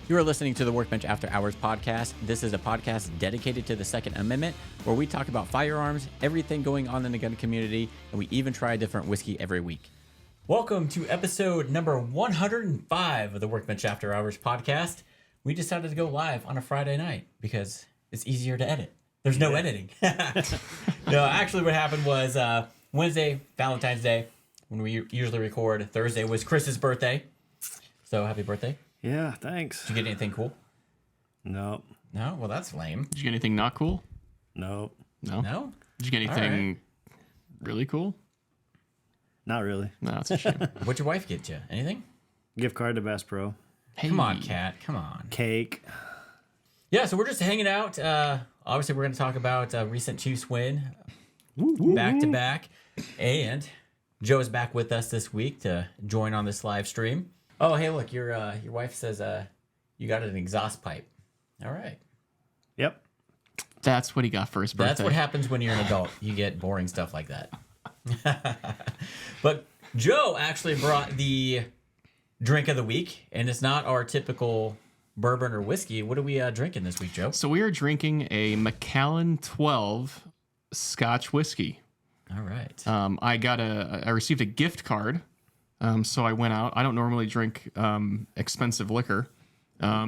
You are listening to the Workbench After Hours podcast. This is a podcast dedicated to the Second Amendment, where we talk about firearms, everything going on in the gun community, and we even try a different whiskey every week. Welcome to episode number 105 of the Workbench After Hours podcast. We decided to go live on a Friday night because it's easier to edit. There's no editing. No, actually what happened was Wednesday, Valentine's Day, when we usually record. Thursday was Chris's birthday. So happy birthday. Yeah, thanks. Did you get anything cool? Nope. No? Well, that's lame. Did you get anything not cool? Nope. No? No? Did you get anything really cool? Not really. No, that's a shame. What'd your wife get you? Anything? Gift card to Bass Pro. Hey. Come on, Kat. Come on. Cake. Yeah, so we're just hanging out. Obviously, we're going to talk about recent Chiefs win back to back. And Joe is back with us this week to join on this live stream. Oh, hey, look, your wife says you got an exhaust pipe. All right. Yep. That's what he got for his birthday. That's what happens when you're an adult. You get boring stuff like that. But Joe actually brought the drink of the week, and it's not our typical bourbon or whiskey. What are we drinking this week, Joe? So we are drinking a Macallan 12 Scotch whiskey. All right. I received a gift card. So I went out. I don't normally drink expensive liquor.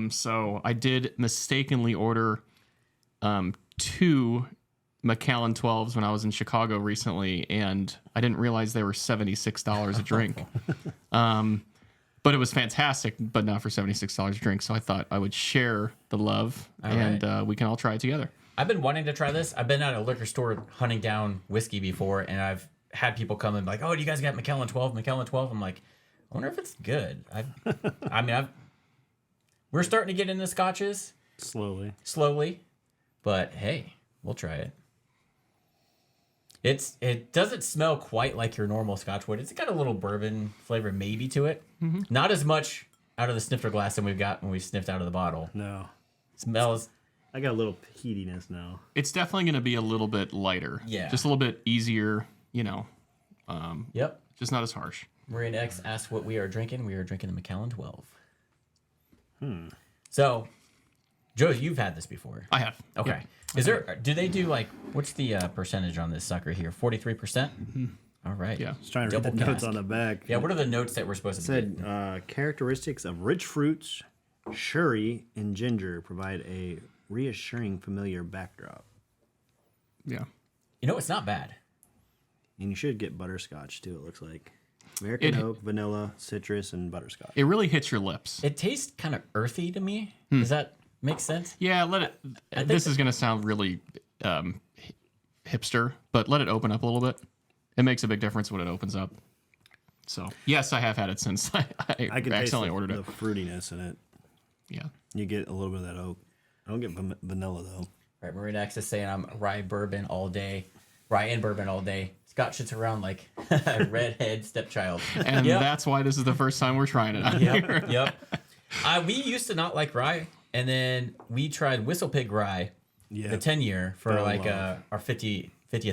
So I did mistakenly order 2 Macallan 12s when I was in Chicago recently, and I didn't realize they were $76 a drink. But it was fantastic, but not for $76 a drink. So I thought I would share the love, we can all try it together. I've been wanting to try this. I've been at a liquor store hunting down whiskey before, and I've had people come and be like, "Oh, do you guys got Macallan 12? Macallan 12?" I'm like, I wonder if it's good. We're starting to get into scotches slowly, but hey, we'll try it. It doesn't smell quite like your normal Scotch would. It's got a little bourbon flavor maybe to it. Mm-hmm. Not as much out of the snifter glass than we've got when we sniffed out of the bottle. No. Smells. I got a little heatiness now. It's definitely going to be a little bit lighter. Yeah. Just a little bit easier, Yep. just not as harsh. Marine X asked what we are drinking. We are drinking the Macallan 12. So, Joe, you've had this before. I have. Okay. Yep. Do they do what's the percentage on this sucker here? 43%? Mm-hmm. All right. Yeah. Just trying to read the notes on the back. Yeah, what are the notes that we're supposed to It get? said, characteristics of rich fruits, sherry, and ginger provide a reassuring, familiar backdrop. Yeah. It's not bad. And you should get butterscotch, too, it looks like. American oak, vanilla, citrus, and butterscotch. It really hits your lips. It tastes kind of earthy to me. Does that make sense? Yeah, this is going to sound really hipster, but let it open up a little bit. It makes a big difference when it opens up. So, yes, I have had it since I can accidentally taste ordered the it. fruitiness in it. Yeah. You get a little bit of that oak. I don't get vanilla, though. All right, Marine X is saying I'm rye and bourbon all day. Scott shits around like a redhead stepchild. And that's why this is the first time we're trying it out here. Yep. We used to not like rye, and then we tried Whistle Pig Rye, the 10-year, for our 50th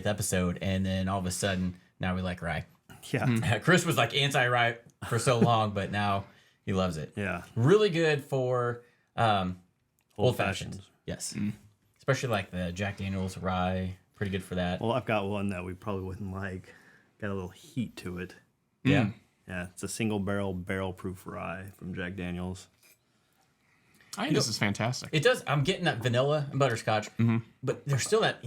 episode, and then all of a sudden, now we like rye. Yeah. Chris was like anti-rye for so long, but now he loves it. Yeah. Really good for old fashions. Yes. Mm. Especially like the Jack Daniel's rye. Pretty good for that. Well, I've got one that we probably wouldn't like. Got a little heat to it. Yeah. Yeah, it's a single barrel proof rye from Jack Daniel's. I think this is fantastic. It does. I'm getting that vanilla and butterscotch, but there's still that,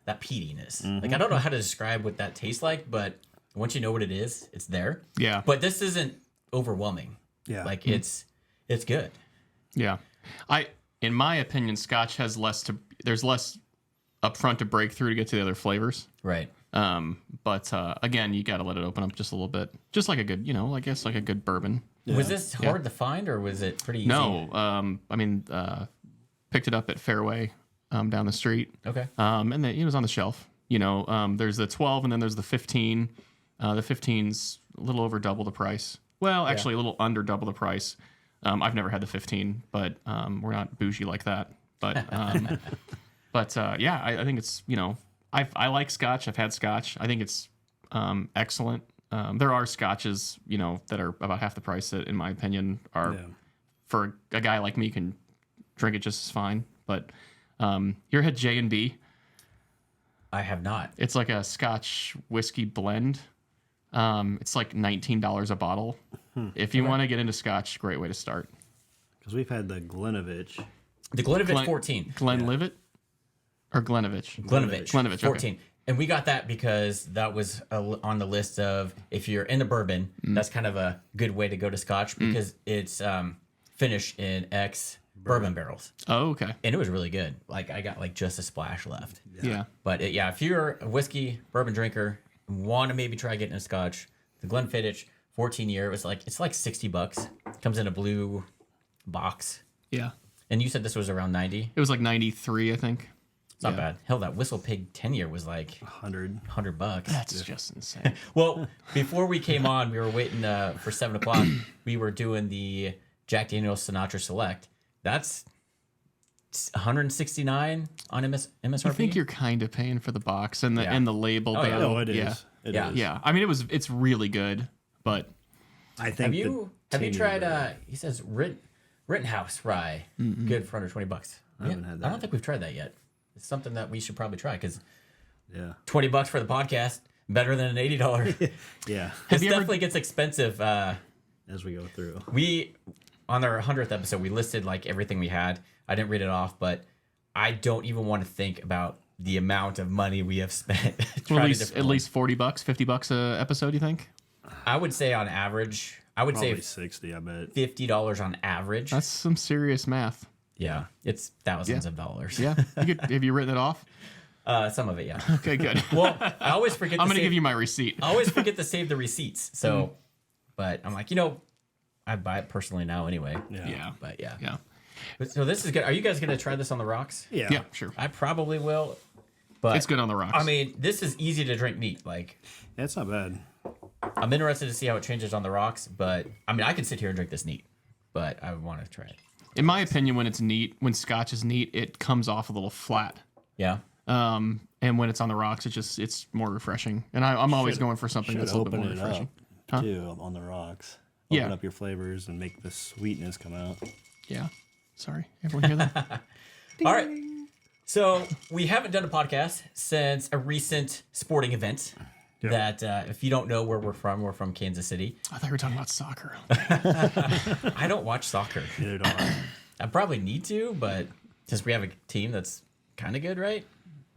that peatiness. Like, I don't know how to describe what that tastes like, but once you know what it is, it's there. Yeah. But this isn't overwhelming. Yeah. Like, it's good. Yeah. In my opinion, Scotch has there's less upfront to break through to get to the other flavors. Right. But again, you got to let it open up just a little bit. Just like a good, I guess like a good bourbon. Yeah. Was this hard to find, or was it pretty easy? No. Picked it up at Fairway down the street. Okay. And then it was on the shelf. There's the 12 and then there's the 15. The 15's a little over double the price. Well, actually a little under double the price. I've never had the 15, but we're not bougie like that. But I think it's, I like Scotch. I've had Scotch. I think it's Excellent. There are scotches, that are about half the price that, in my opinion, are for a guy like me can drink it just as fine. But you ever had J&B? I have not. It's like a Scotch whiskey blend. It's like $19 a bottle. If you want to get into Scotch, great way to start. Because we've had the Glenovich. The Glenovich 14. Glenlivet or Glenovich? Glenovich 14. Okay. And we got that because that was on the list of, if you're into bourbon, that's kind of a good way to go to Scotch because it's finished in bourbon barrels. Oh, okay. And it was really good. Like I got like just a splash left. Yeah. But if you're a whiskey bourbon drinker, want to maybe try getting a Scotch, the Glenfiddich 14-year, it's like $60. Comes in a blue box. Yeah. And you said this was around 90. It was like 93, I think. It's not bad. Hell, that Whistle Pig 10-year was like 100 bucks. That's just insane. Well, before we came on, we were waiting for 7 o'clock. We were doing the Jack Daniel's Sinatra Select. That's 169 on MSRP. I think you're kind of paying for the box and the label. Oh, yeah. No, it is. Yeah. It Yeah. is. Yeah. I mean, it's really good, but I think have you tried? the He says Rittenhouse rye, good for under $20. I haven't had I that. don't think we've tried that yet. It's something that we should probably try because Yeah. $20 for the podcast, better than an $80. Yeah. This you ever- definitely gets expensive. As we go through. We on our 100th episode, we listed like everything we had. I didn't read it off, but I don't even want to think about the amount of money we have spent. at least $40, $50 a episode, you think? I would say on average, Probably say 60, I bet. $50 on average. That's some serious math. Yeah, it's thousands of dollars. Yeah. Have you written it off? Some of it, yeah. Okay, good. Well, I always forget. I'm going to give you my receipt. I always forget to save the receipts. So, but I'm like, I buy it personally now anyway. Yeah. But yeah. Yeah. So this is good. Are you guys going to try this on the rocks? Yeah. Yeah, sure. I probably will. But It's good on the rocks. I mean, this is easy to drink neat. Like, That's not bad. I'm interested to see how it changes on the rocks. But I mean, I can sit here and drink this neat. But I want to try it. in my opinion, when Scotch is neat, it comes off a little flat. Yeah. And when it's on the rocks, it's more refreshing. And I'm always going for something that's a little bit more refreshing. Up too on the rocks. Open up your flavors and make the sweetness come out. Yeah. Sorry, everyone hear that? All right. So we haven't done a podcast since a recent sporting event. That if you don't know where we're from Kansas City. I thought we were talking about soccer. I don't watch soccer. Neither do I. I probably need to, but since we have a team that's kind of good, right?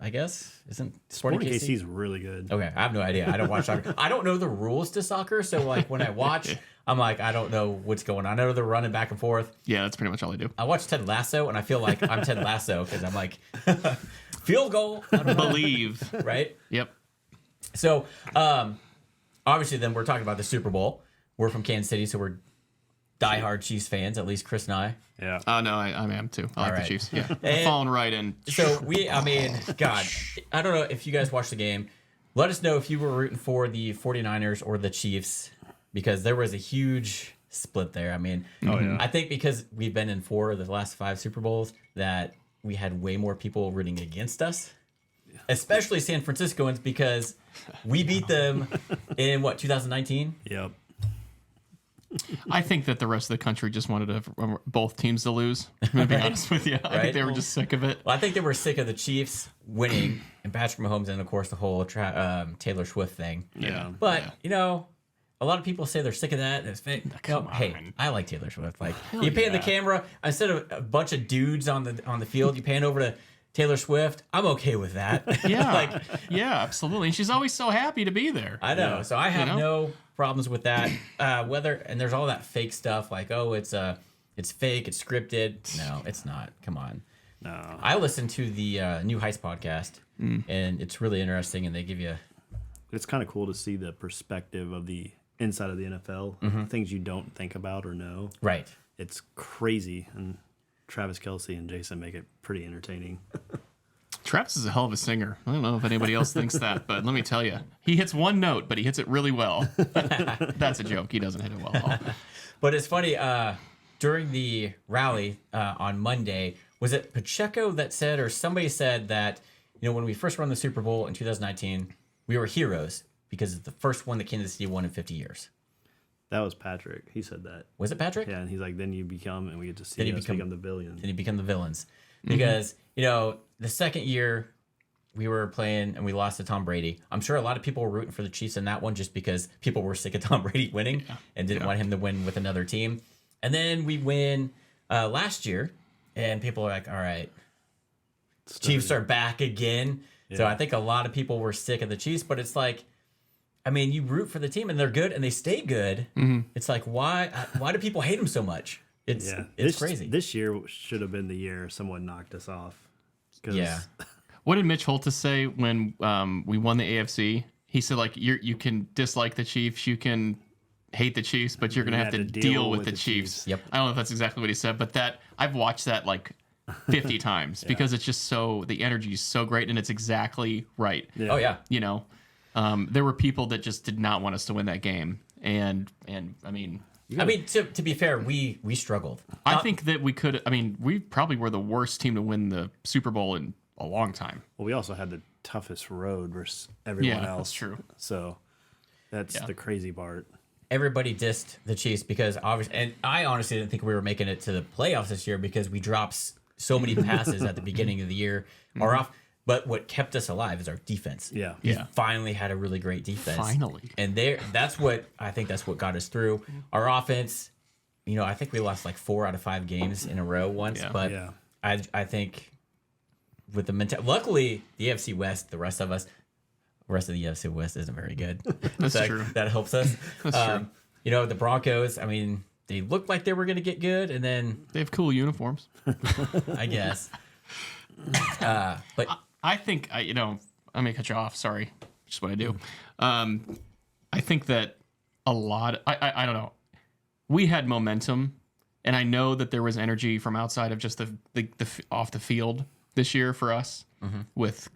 I guess isn't Sporting KC is really good. Okay, I have no idea. I don't watch soccer. I don't know the rules to soccer, so like when I watch, I'm like, I don't know what's going on. I know they're running back and forth. Yeah, that's pretty much all I do. I watch Ted Lasso, and I feel like I'm Ted Lasso because I'm like, field goal, I don't know, Believe. right? Yep. So, obviously, then we're talking about the Super Bowl. We're from Kansas City, so we're diehard Chiefs fans, at least Chris and I. Yeah. Oh, no, I am too. I like right. the Chiefs. Yeah. And- Falling right in. So God, I don't know if you guys watched the game. Let us know if you were rooting for the 49ers or the Chiefs, because there was a huge split there. I mean, I think because we've been in 4 of the last 5 Super Bowls that we had way more people rooting against us, especially San Franciscoans, because we beat them in 2019? Yep. I think that the rest of the country just wanted both teams to lose. I'm going to be honest with you. I think they were just sick of it. Well, I think they were sick of the Chiefs winning and Patrick Mahomes and, of course, the whole Taylor Swift thing. Yeah. But, a lot of people say they're sick of that. It's fake. Hey, I like Taylor Swift. Like, you pan the camera, instead of a bunch of dudes on the field, you pan over to Taylor Swift. I'm okay with that. Yeah. Yeah, absolutely. And she's always so happy to be there. I know. Yeah. So I have no problems with that. And there's all that fake stuff like, it's fake, it's scripted. No, it's not. Come on. No. I listened to the New Heights podcast, and it's really interesting. And they give you, It's kind of cool to see the perspective of the inside of the NFL, things you don't think about or know. right. It's crazy, and Travis Kelce and Jason make it pretty entertaining. Travis is a hell of a singer. I don't know if anybody else thinks that, but let me tell you, he hits one note, but he hits it really well. That's a joke. He doesn't hit it well at all. But it's funny, during the rally on Monday, was it Pacheco that said, or somebody said that, when we first won the Super Bowl in 2019, we were heroes because it's the first one that Kansas City won in 50 years. That was Patrick. He said that. Was it Patrick? Yeah, and he's like, then you become, and we get to see Then you us become the villain. Then you become the villains. Because, the second year we were playing and we lost to Tom Brady. I'm sure a lot of people were rooting for the Chiefs in that one just because people were sick of Tom Brady winning and didn't want him to win with another team. And then we win last year, and people are like, all right, Chiefs are back again. Yeah. So I think a lot of people were sick of the Chiefs, but it's like, I mean, you root for the team and they're good and they stay good. It's like, why do people hate them so much? It's crazy. This year should have been the year someone knocked us off. Yeah. What did Mitch Holtis say when we won the AFC? He said, like, you can dislike the Chiefs, you can hate the Chiefs, but you're going to have to deal with the Chiefs. Yep. I don't know if that's exactly what he said, but I've watched that like 50 times because it's just the energy is so great and it's exactly right. Yeah. Oh, yeah. There were people that just did not want us to win that game. And I mean, to be fair, we struggled. I think that we could. I mean, we probably were the worst team to win the Super Bowl in a long time. Well, we also had the toughest road versus everyone else. Yeah, that's true. So that's the crazy part. Everybody dissed the Chiefs because obviously, and I honestly didn't think we were making it to the playoffs this year because we dropped so many passes at the beginning of the year. But what kept us alive is our defense. Yeah. We finally had a really great defense. Finally. And that's what got us through. Our offense, I think we lost like 4 out of 5 games in a row once. Yeah. But I think with the luckily the AFC West, the rest of the AFC West isn't very good. That's true. That helps us. That's true. The Broncos, I mean, they looked like they were going to get good, and then they have cool uniforms. I guess. But I think I'm gonna cut you off. Sorry, just what I do. I think that a lot. I don't know. We had momentum, and I know that there was energy from outside of just the off the field this year for us. With,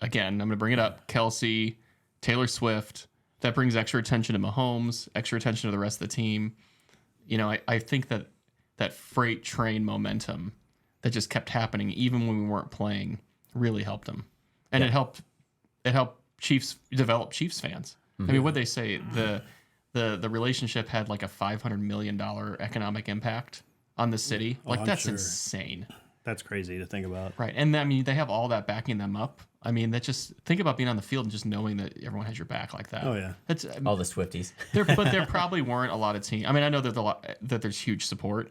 again, I'm gonna bring it up. Kelsey, Taylor Swift. That brings extra attention to Mahomes, extra attention to the rest of the team. I think that freight train momentum that just kept happening even when we weren't playing really helped them. And it helped Chiefs develop Chiefs fans. I mean, what they say, the relationship had like a $500 million economic impact on the city. Like, that's insane. That's crazy to think about. Right. And I mean, they have all that backing them up. I mean, think about being on the field and just knowing that everyone has your back like that. Oh yeah. That's all the Swifties. But there probably weren't a lot of teams. I mean, I know that there's huge support,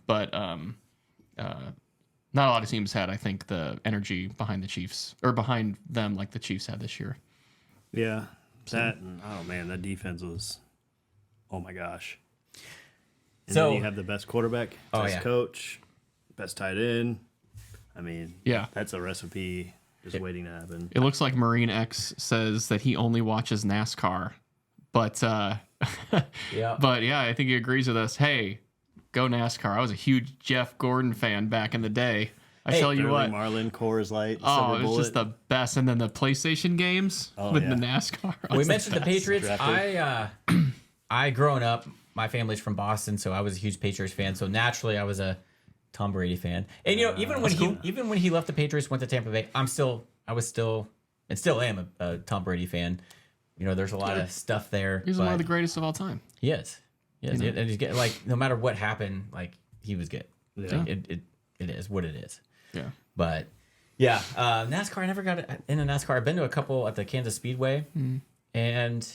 but not a lot of teams had, I think, the energy behind the Chiefs or behind them like the Chiefs had this year. Yeah. That defense was, oh my gosh. And then you have the best quarterback, best coach, best tight end. I mean, that's a recipe just waiting to happen. It looks like Marine X says that he only watches NASCAR, but I think he agrees with us. Hey, go NASCAR. I was a huge Jeff Gordon fan back in the day. I tell you what. Marlin, Coors Light, Silver Bullet. Just the best. And then the PlayStation games the NASCAR. We mentioned the Patriots. I growing up, my family's from Boston, so I was a huge Patriots fan. So naturally, I was a Tom Brady fan. And even when he left the Patriots, went to Tampa Bay, I was still am a Tom Brady fan. There's a lot of stuff there. He's one of the greatest of all time. He is. And he's getting, like, no matter what happened, like, he was good. Yeah. Like, it is what it is. Yeah. But NASCAR. I never got into NASCAR. I've been to a couple at the Kansas Speedway, and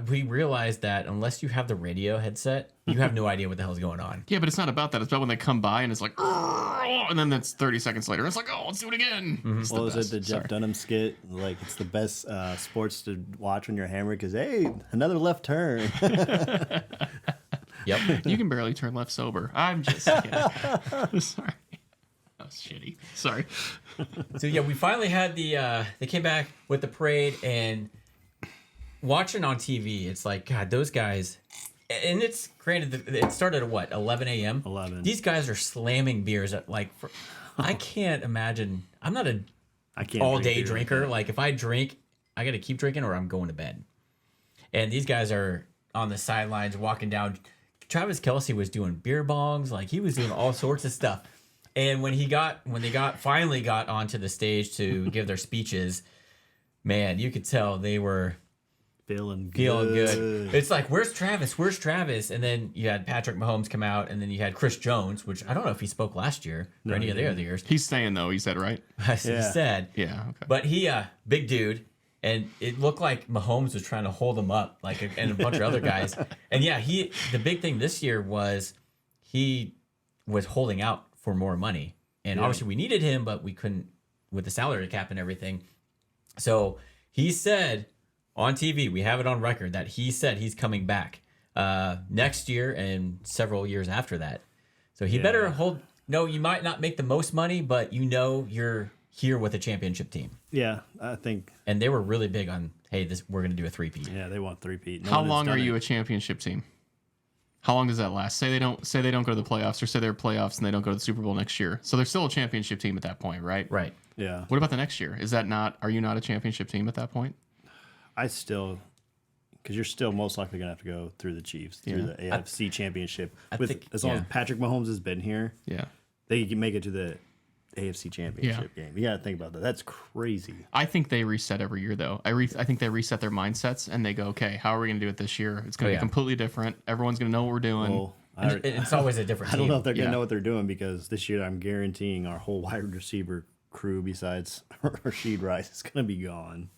we realized that unless you have the radio headset, you have no idea what the hell's going on. Yeah, but it's not about that. It's about when they come by and it's like, and then that's 30 seconds later. It's like, oh, let's do it again. What was it, the Jeff Dunham skit? Like, it's the best sports to watch when you're hammered because, hey, another left turn. Yep. You can barely turn left sober. I'm just kidding. Sorry. That was shitty. Sorry. So, we finally had they came back with the parade, and watching on TV, it's like, God, those guys, and it's granted, it started at what, 11 a.m.? 11. These guys are slamming beers at, like, I can't imagine. I'm not all-day drinker. Like, if I drink, I got to keep drinking or I'm going to bed. And these guys are on the sidelines walking down. Travis Kelce was doing beer bongs. Like, he was doing all sorts of stuff. And when they finally got onto the stage to give their speeches, man, you could tell they were Feeling good. It's like, where's Travis? Where's Travis? And then you had Patrick Mahomes come out, and then you had Chris Jones, which I don't know if he spoke last year or any of the other years. He's staying, though. He said, right? He said. Yeah, okay. But he, big dude, and it looked like Mahomes was trying to hold him up, like, and a bunch of other guys. And yeah, the big thing this year was he was holding out for more money. And obviously we needed him, but we couldn't with the salary cap and everything. So he said on TV, we have it on record, that he said he's coming back next year and several years after that. So he better hold. No, you might not make the most money, but you're here with a championship team. Yeah, I think. And they were really big on, hey, we're going to do a three-peat. Yeah, they want three-peat. How long are you a championship team? How long does that last? Say they don't go to the playoffs, or say they're playoffs and they don't go to the Super Bowl next year. So they're still a championship team at that point, right? Right. Yeah. What about the next year? Are you not a championship team at that point? Because you're still most likely going to have to go through the Chiefs, through the AFC Championship. As long as Patrick Mahomes has been here, they can make it to the AFC Championship game. You got to think about that. That's crazy. I think they reset every year, though. I think they reset their mindsets and they go, okay, how are we going to do it this year? It's going to be completely different. Everyone's going to know what we're doing. Well, it's always a different team. I don't know if they're going to know what they're doing, because this year I'm guaranteeing our whole wide receiver crew, besides Rashid Rice, is going to be gone.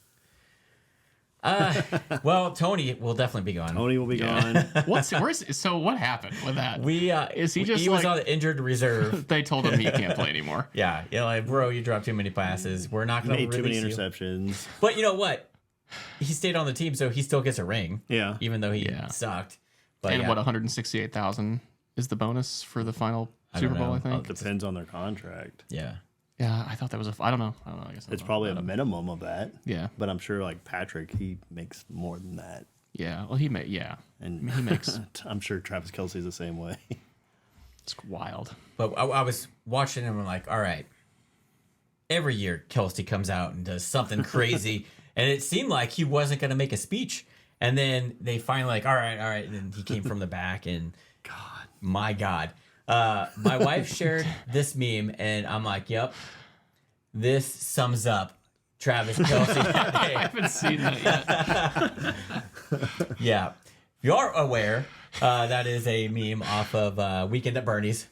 Well, Tony will definitely be gone. Tony will be gone. So what happened with that? He was on the injured reserve. They told him he can't play anymore. Yeah, like, bro, you dropped too many passes. We're not going to release too many you. interceptions. But you know what? He stayed on the team, so he still gets a ring. Yeah, even though he sucked. But and what, 168,000 is the bonus for the final Super Bowl? I think it depends on their contract. Yeah. Yeah, I thought that was I don't know. I guess it's probably a minimum of that. Yeah, but I'm sure like Patrick, he makes more than that. Yeah, well, he and he makes. I'm sure Travis Kelce's the same way. It's wild. But I was watching him and I'm like, all right. Every year Kelce comes out and does something crazy, and it seemed like he wasn't going to make a speech, and then they finally like, all right, and then he came from the back, and my God. My wife shared this meme, and I'm like, yep, this sums up Travis Kelce that day. I haven't seen that yet. Yeah. If you are aware, that is a meme off of Weekend at Bernie's.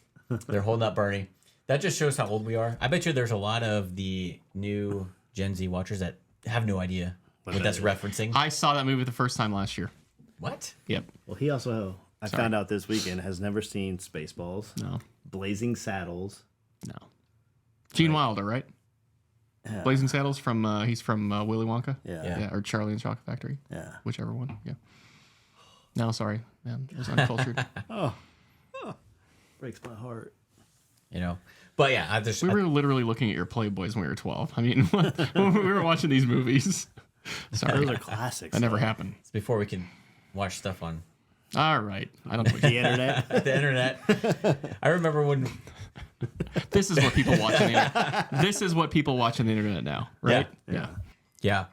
They're holding up Bernie. That just shows how old we are. I bet you there's a lot of the new Gen Z watchers that have no idea what that's referencing. I saw that movie the first time last year. What? Yep. Well, he also... I found out this weekend, has never seen Spaceballs. No. Blazing Saddles. No. Gene Wilder, right? Yeah. Blazing Saddles he's from Willy Wonka. Yeah. Or Charlie and the Chocolate Factory. Yeah. Whichever one. Yeah. No, sorry, man. It was uncultured. Breaks my heart. You know. But yeah, we were literally looking at your Playboys when we were 12. I mean, when we were watching these movies. Sorry. Those are classics. That never happened. It's before we can watch stuff on. All right. I don't know. The internet. The internet. I remember when. This is what people watch on the internet. This is what people watch on the internet now, right? Yeah.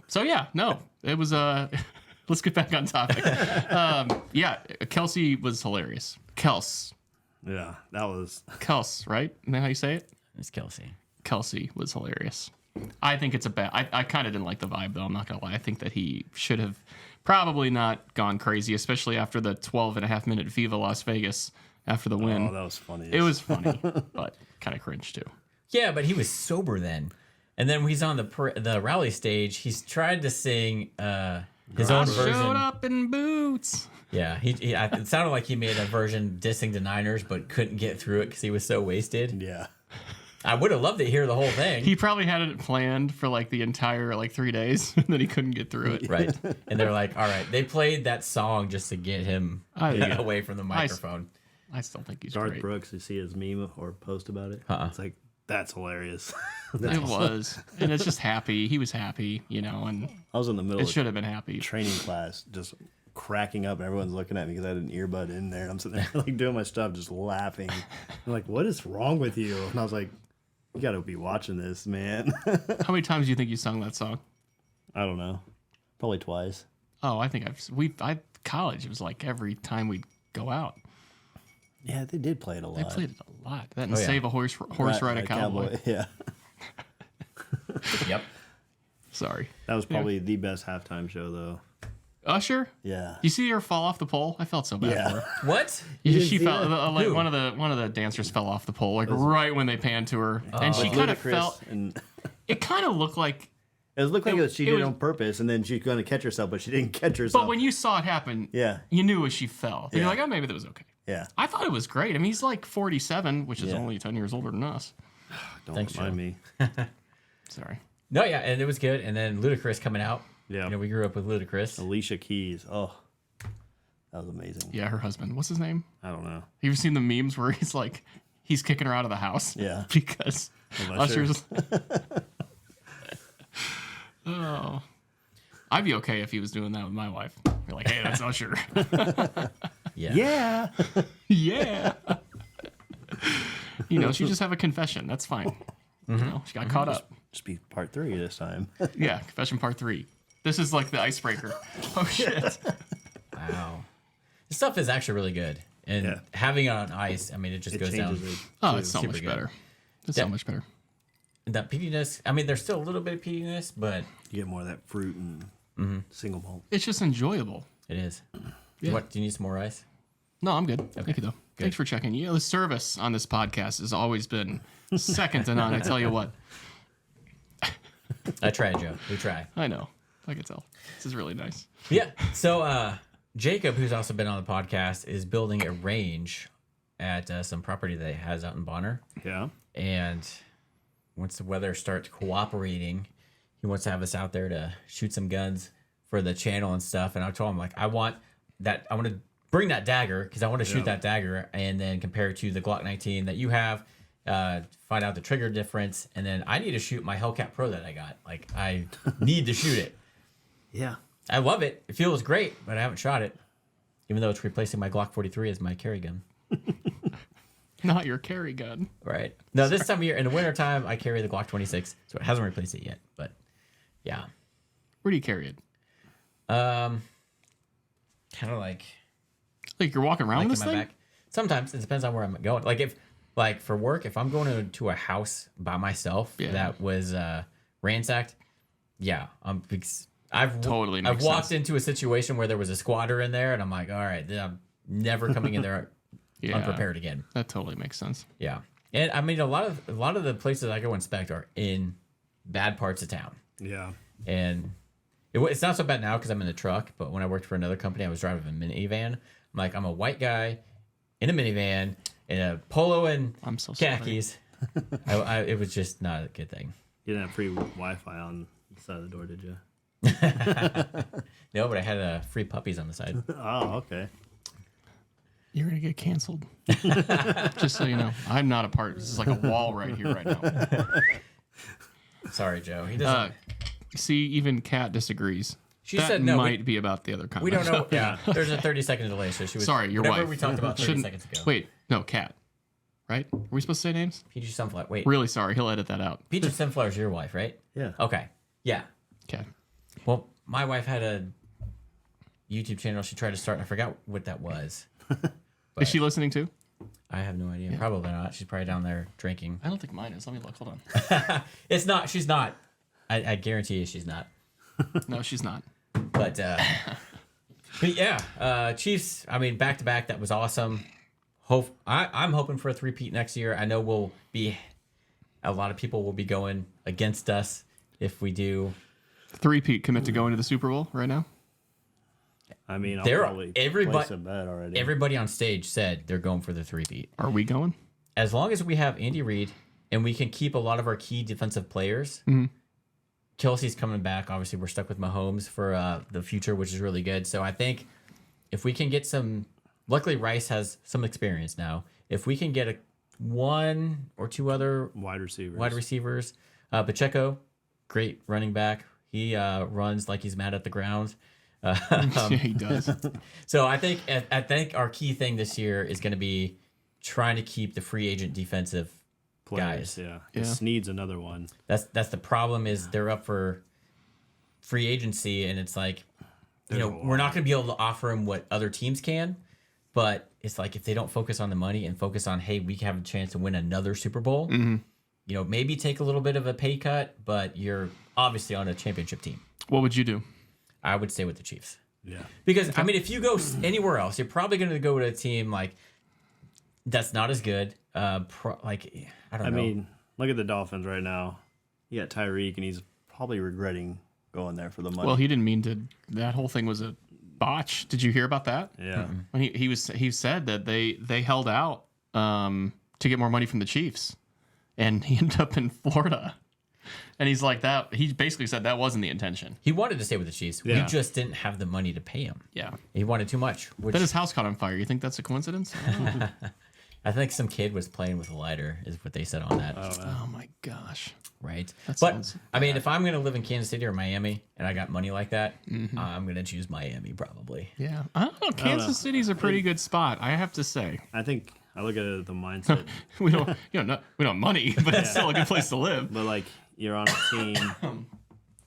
So yeah, no, it was. Let's get back on topic. Kelce was hilarious. Kels. Yeah, that was Kels, right? Isn't that how you say it? It's Kelce. Kelce was hilarious. I think it's a bad. I kind of didn't like the vibe, though. I'm not gonna lie. I think that he should have probably not gone crazy, especially after the 12.5-minute Viva Las Vegas after the win. Oh, that was funny. It was funny, but kind of cringe too. Yeah, but he was sober then, and then when he's on the rally stage, he's tried to sing his own version. Showed up in boots. Yeah, it sounded like he made a version dissing the Niners, but couldn't get through it because he was so wasted. Yeah. I would have loved to hear the whole thing. He probably had it planned for like the entire 3 days, and then he couldn't get through it. Right. And they're like, all right, they played that song just to get him away from the microphone. I still think he's Garth great. Brooks, you see his meme or post about it? It's like, that's hilarious. It was. And it's just happy. He was happy, and I was in the middle it should have been happy. Training class, just cracking up. Everyone's looking at me because I had an earbud in there. And I'm sitting there doing my stuff, just laughing. I'm like, what is wrong with you? And I was like, you got to be watching this, man. How many times do you think you sung that song? I don't know. Probably twice. Oh, I think college, it was like every time we'd go out. Yeah, they did play it a lot. They played it a lot. That and Save a Horse Ride a Cowboy. Yeah. Yep. Sorry. That was probably the best halftime show, though. Usher? Yeah. You see her fall off the pole? I felt so bad for her. What? She fell. Like one of the dancers fell off the pole, like right when they panned to her, and she kind of fell. And it kind of looked like she did it on purpose, and then she's going to catch herself, but she didn't catch herself. But when you saw it happen, yeah, you knew as she fell. And you're like, oh, maybe that was okay. Yeah. I thought it was great. I mean, he's like 47, which is only 10 years older than us. Don't remind me. Sorry. No, yeah, and it was good. And then Ludacris coming out. Yeah. You know, we grew up with Ludacris. Alicia Keys. Oh, that was amazing. Yeah, her husband. What's his name? I don't know. Have you seen the memes where he's kicking her out of the house? Yeah. Because Usher's. Oh. I'd be okay if he was doing that with my wife. Be like, hey, that's Usher. Yeah. Yeah. You know, she just have a confession. That's fine. You know, she got caught up. Just be part 3 this time. Yeah, confession part 3. This is like the icebreaker. Oh, shit. Wow. This stuff is actually really good. And having it on ice, I mean, it just goes down. Oh, it's so much better. It's so much better. That peatiness, I mean, there's still a little bit of peatiness, but You get more of that fruit and single malt. It's just enjoyable. it is. Yeah. What? Do you need some more ice? No, I'm good. Thank you, though. Thanks for checking. You know, the service on this podcast has always been second to none. I tell you what. I tried, Joe. We try. I know. I can tell. This is really nice. Yeah. So Jacob, who's also been on the podcast, is building a range at some property that he has out in Bonner. Yeah. And once the weather starts cooperating, he wants to have us out there to shoot some guns for the channel and stuff. And I told him, like, I want to bring that dagger because I want to shoot that dagger and then compare it to the Glock 19 that you have, find out the trigger difference. And then I need to shoot my Hellcat Pro that I got. Like, I need to shoot it. Yeah. I love it. It feels great, but I haven't shot it, even though it's replacing my Glock 43 as my carry gun. Not your carry gun. Right. No, this time of year, in the wintertime, I carry the Glock 26, so it hasn't replaced it yet. But, yeah. Where do you carry it? Kind of like you're walking around with this in my thing? back. Sometimes it depends on where I'm going. Like for work, if I'm going to a house by myself that was ransacked, I've walked into a situation where there was a squatter in there, and I'm like, all right, I'm never coming in there unprepared again. That totally makes sense. Yeah, and I mean a lot of the places I go inspect are in bad parts of town. Yeah. And it's not so bad now because I'm in the truck, but when I worked for another company, I was driving a minivan. I'm a white guy in a minivan in a polo and khakis. It was just not a good thing. You didn't have free Wi-Fi on the side of the door, did you? No, but I had free puppies on the side. Oh, okay. You're going to get canceled. Just so you know. I'm not a part. This is like a wall right here right now. Sorry, Joe. He doesn't. See, even Kat disagrees. She that said no. Might be about the other comment. We don't know. Yeah, there's a 30-second delay, so she was. Sorry, your wife. We talked about 30 seconds ago. Wait, no, Kat. Right? Are we supposed to say names? Peachy Sunflower. Wait. Really sorry. He'll edit that out. Peachy Sunflower's your wife, right? Yeah. Okay. Yeah. Okay. Well, my wife had a YouTube channel she tried to start. And I forgot what that was. Is she listening too? I have no idea. Yeah. Probably not. She's probably down there drinking. I don't think mine is. Let me look. Hold on. It's not. She's not. I guarantee you she's not. No, she's not. But yeah, Chiefs, I mean, back to back, that was awesome. I'm hoping for a three-peat next year. I know a lot of people will be going against us if we do. Three-peat commit to going to the Super Bowl right now? I mean, I'll probably place a bet already. Everybody on stage said they're going for the three-peat. Are we going? As long as we have Andy Reid and we can keep a lot of our key defensive players. Kelsey's coming back. Obviously, we're stuck with Mahomes for the future, which is really good. So I think if we can get some... Luckily, Rice has some experience now. If we can get one or two other... Wide receivers. Pacheco, great running back. He runs like he's mad at the ground. Yeah, he does. So I think our key thing this year is going to be trying to keep the free agent defensive players. Yeah. Sneed's another one. That's the problem is they're up for free agency, and it's like, we're not going to be able to offer them what other teams can, but it's like if they don't focus on the money and focus on, hey, we have a chance to win another Super Bowl, maybe take a little bit of a pay cut, but you're obviously on a championship team. What would you do? I would stay with the Chiefs. Yeah. Because, I mean, if you go anywhere else, you're probably going to go to a team like that's not as good. I don't know. I mean, look at the Dolphins right now. You got Tyreek, and he's probably regretting going there for the money. Well, he didn't mean to. That whole thing was a botch. Did you hear about that? Yeah. When he said that they held out to get more money from the Chiefs, and he ended up in Florida. And he's like that. He basically said that wasn't the intention. He wanted to stay with the Chiefs. Yeah. We just didn't have the money to pay him. Yeah. He wanted too much. Which Then his house caught on fire. You think that's a coincidence? I don't know. I think some kid was playing with a lighter, is what they said on that. Oh my gosh. Right. That But sounds I mean, if I'm going to live in Kansas City or Miami and I got money like that, I'm going to choose Miami probably. Yeah. I don't know. Kansas City's a pretty good spot, I have to say. I think I look at it the mindset. We don't have money, but it's still a good place to live. But like you're on a team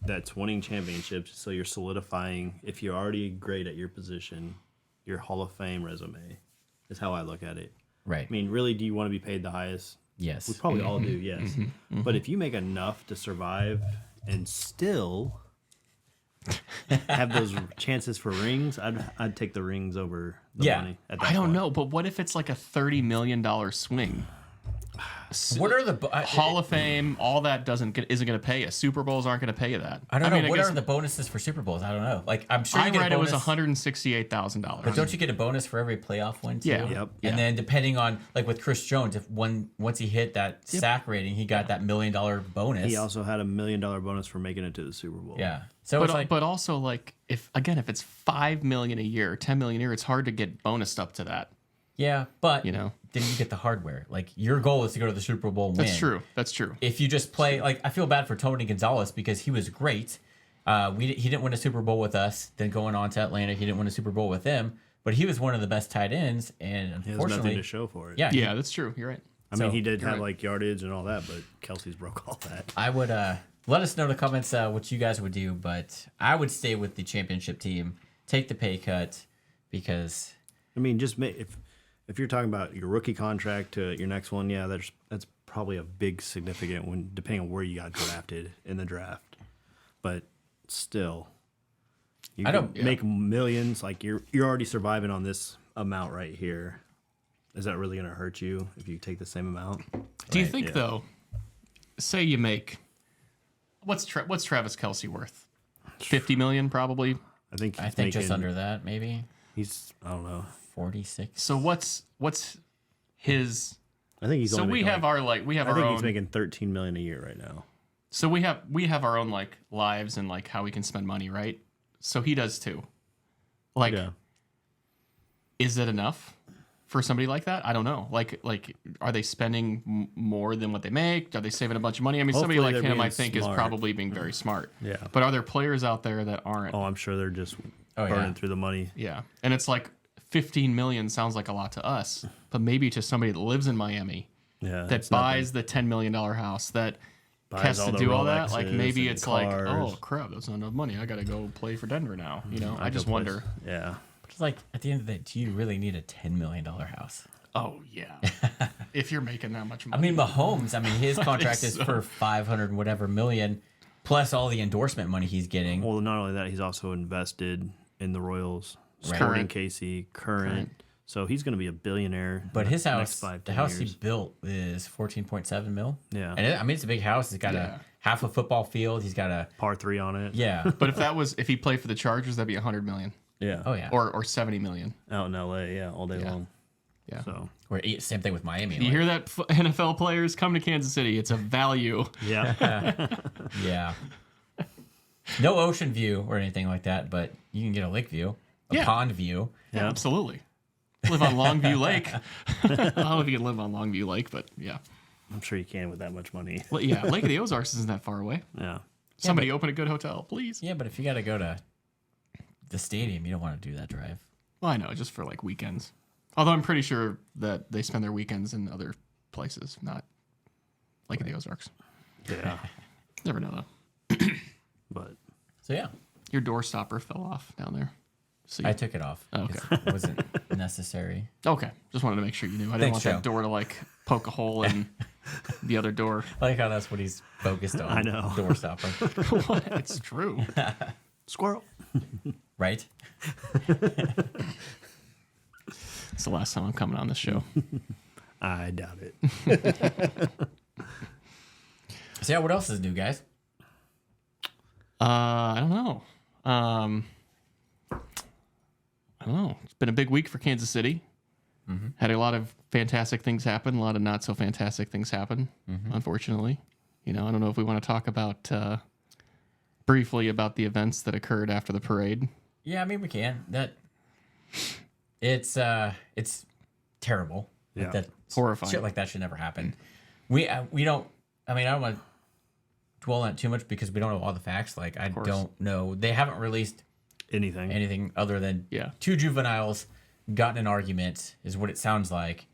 that's winning championships, so you're solidifying. If you're already great at your position, your Hall of Fame resume is how I look at it. Right. I mean, really, do you want to be paid the highest? Yes. We probably all do, yes. But if you make enough to survive and still have those chances for rings, I'd take the rings over the money. At that I don't point. know, but what if it's like a $30 million swing? What are the Hall of Fame? All that isn't going to pay you. Super Bowls aren't going to pay you that. I don't know. What guess are the bonuses for Super Bowls? I don't know. Like I'm sure you I get read a it was bonus. $168,000. But don't you get a bonus for every playoff win too? Yeah. Yep. And then depending on like with Chris Jones, if once he hit that sack rating, he got that $1 million bonus. He also had $1 million bonus for making it to the Super Bowl. Yeah. So it's like, but also like if it's $5 million a year, $10 million a year, it's hard to get bonused up to that. yeah, but You know. then you get the hardware. Like your goal is to go to the Super Bowl and win. That's true. If you just play, like I feel bad for Tony Gonzalez because he was great. He didn't win a Super Bowl with us. Then going on to Atlanta, he didn't win a Super Bowl with them. But he was one of the best tight ends, and He has unfortunately, nothing to show for it. yeah, Yeah, that's true. You're right. I mean, So, he did have right. like yardage and all that, but Kelsey's broke all that. I would let us know in the comments what you guys would do, but I would stay with the championship team, take the pay cut, because I mean, just if you're talking about your rookie contract to your next one, yeah, that's probably a big significant one, depending on where you got drafted in the draft. But still, you make millions. Like you're already surviving on this amount right here. Is that really going to hurt you if you take the same amount? Do you think though? Say you make what's Travis Kelce worth? 50 million probably. I think just under that, maybe He's I don't know. 46. So what's his? I think he's. So only we making have like, we have I our think own. he's making $13 million a year right now. So we have our own like lives and like how we can spend money, right? So he does too. Like, Yeah. is it enough for somebody like that? I don't know. Like, are they spending more than what they make? Are they saving a bunch of money? I mean, somebody Hopefully like they're him, I being think, is smart. probably being very smart. Yeah. But are there players out there that aren't? Oh, I'm sure they're just yeah. burning through the money. Yeah. And it's like 15 million sounds like a lot to us, but maybe to somebody that lives in Miami Yeah. that buys the $10 million house that has all to the do all that. Like Rolexes maybe and it's like, cars. oh crap, that's not enough money. I got to go play for Denver now. You know, I just Go wonder. place. Yeah. But it's like at the end of the day, do you really need a $10 million house? Oh yeah. If you're making that much I money. mean, Mahomes. I mean, his contract is for 500 and whatever million, plus all the endorsement money he's getting. Well, not only that, he's also invested in the Royals, Right. Sporting KC, current. So he's going to be a billionaire. But his next house, 5-10 the house years. he built is 14.7 mil. Yeah. And I mean, it's a big house. It's got a half a football field. He's got a Par 3 on it. yeah. But if he played for the Chargers, that'd be 100 million Yeah. Oh yeah. or 70 million. Out in LA, yeah, all day long. Yeah. So, Or same thing with Miami. You hear that, NFL players? Come to Kansas City. It's a value. yeah. Yeah. No ocean view or anything like that, but you can get a lake view, a pond view. Yeah, absolutely. Live on Longview Lake. I don't know if you can live on Longview Lake, but yeah. I'm sure you can with that much money. Well, yeah, Lake of the Ozarks isn't that far away. Yeah. Somebody open a good hotel, please. Yeah, but if you got to go to the stadium, you don't want to do that drive. Well, I know, just for like weekends. Although I'm pretty sure that they spend their weekends in other places, not Lake of the Ozarks. Yeah. Never know though. But So yeah, Your door stopper fell off down there. So I took it off. Okay. 'cause it wasn't necessary. okay, just wanted to make sure you knew. I didn't Thanks, want that Joe. door to like poke a hole in the other door. I like how that's what he's focused on. I know. Door stopper. What? It's true. Squirrel. Right? It's the last time I'm coming on this show. I doubt it. So, yeah, what else is new, guys? I don't know. It's been a big week for Kansas City. Mm-hmm. Had a lot of fantastic things happen, a lot of not so fantastic things happen, unfortunately. I don't know if we want to talk about briefly about the events that occurred after the parade. Yeah, I mean, we can. It's terrible. Yeah. Like that, horrifying. Shit like that should never happen. We don't. I mean, I don't want to dwell on it too much because we don't know all the facts. Like, I don't know. They haven't released anything other than two juveniles got in an argument, is what it sounds like,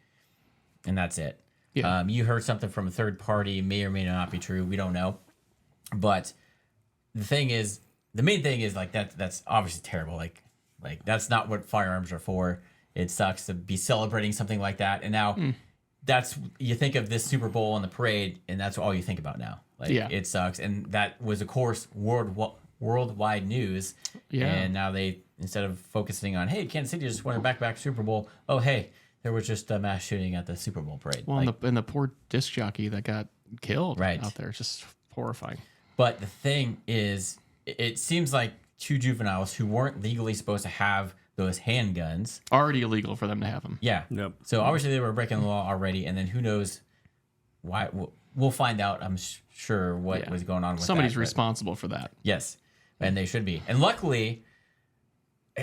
and that's it. Yeah. You heard something from a third party, may or may not be true. We don't know. But the main thing is like that's obviously terrible. Like that's not what firearms are for. It sucks to be celebrating something like that. And now you think of this Super Bowl and the parade, and that's all you think about now. Like, it sucks. And that was, of course, worldwide news. Yeah. And now they, instead of focusing on, hey, Kansas City just won a back-to-back Super Bowl. Oh, hey, there was just a mass shooting at the Super Bowl parade. Well, and the poor disc jockey that got killed out there. It's just horrifying. But the thing is, it seems like two juveniles who weren't legally supposed to have those handguns. Already illegal for them to have them. Yeah. Yep. So obviously they were breaking the law already, and then who knows why. We'll find out, I'm sure, what was going on with Somebody's that, responsible for that. Yes, and they should be. And luckily,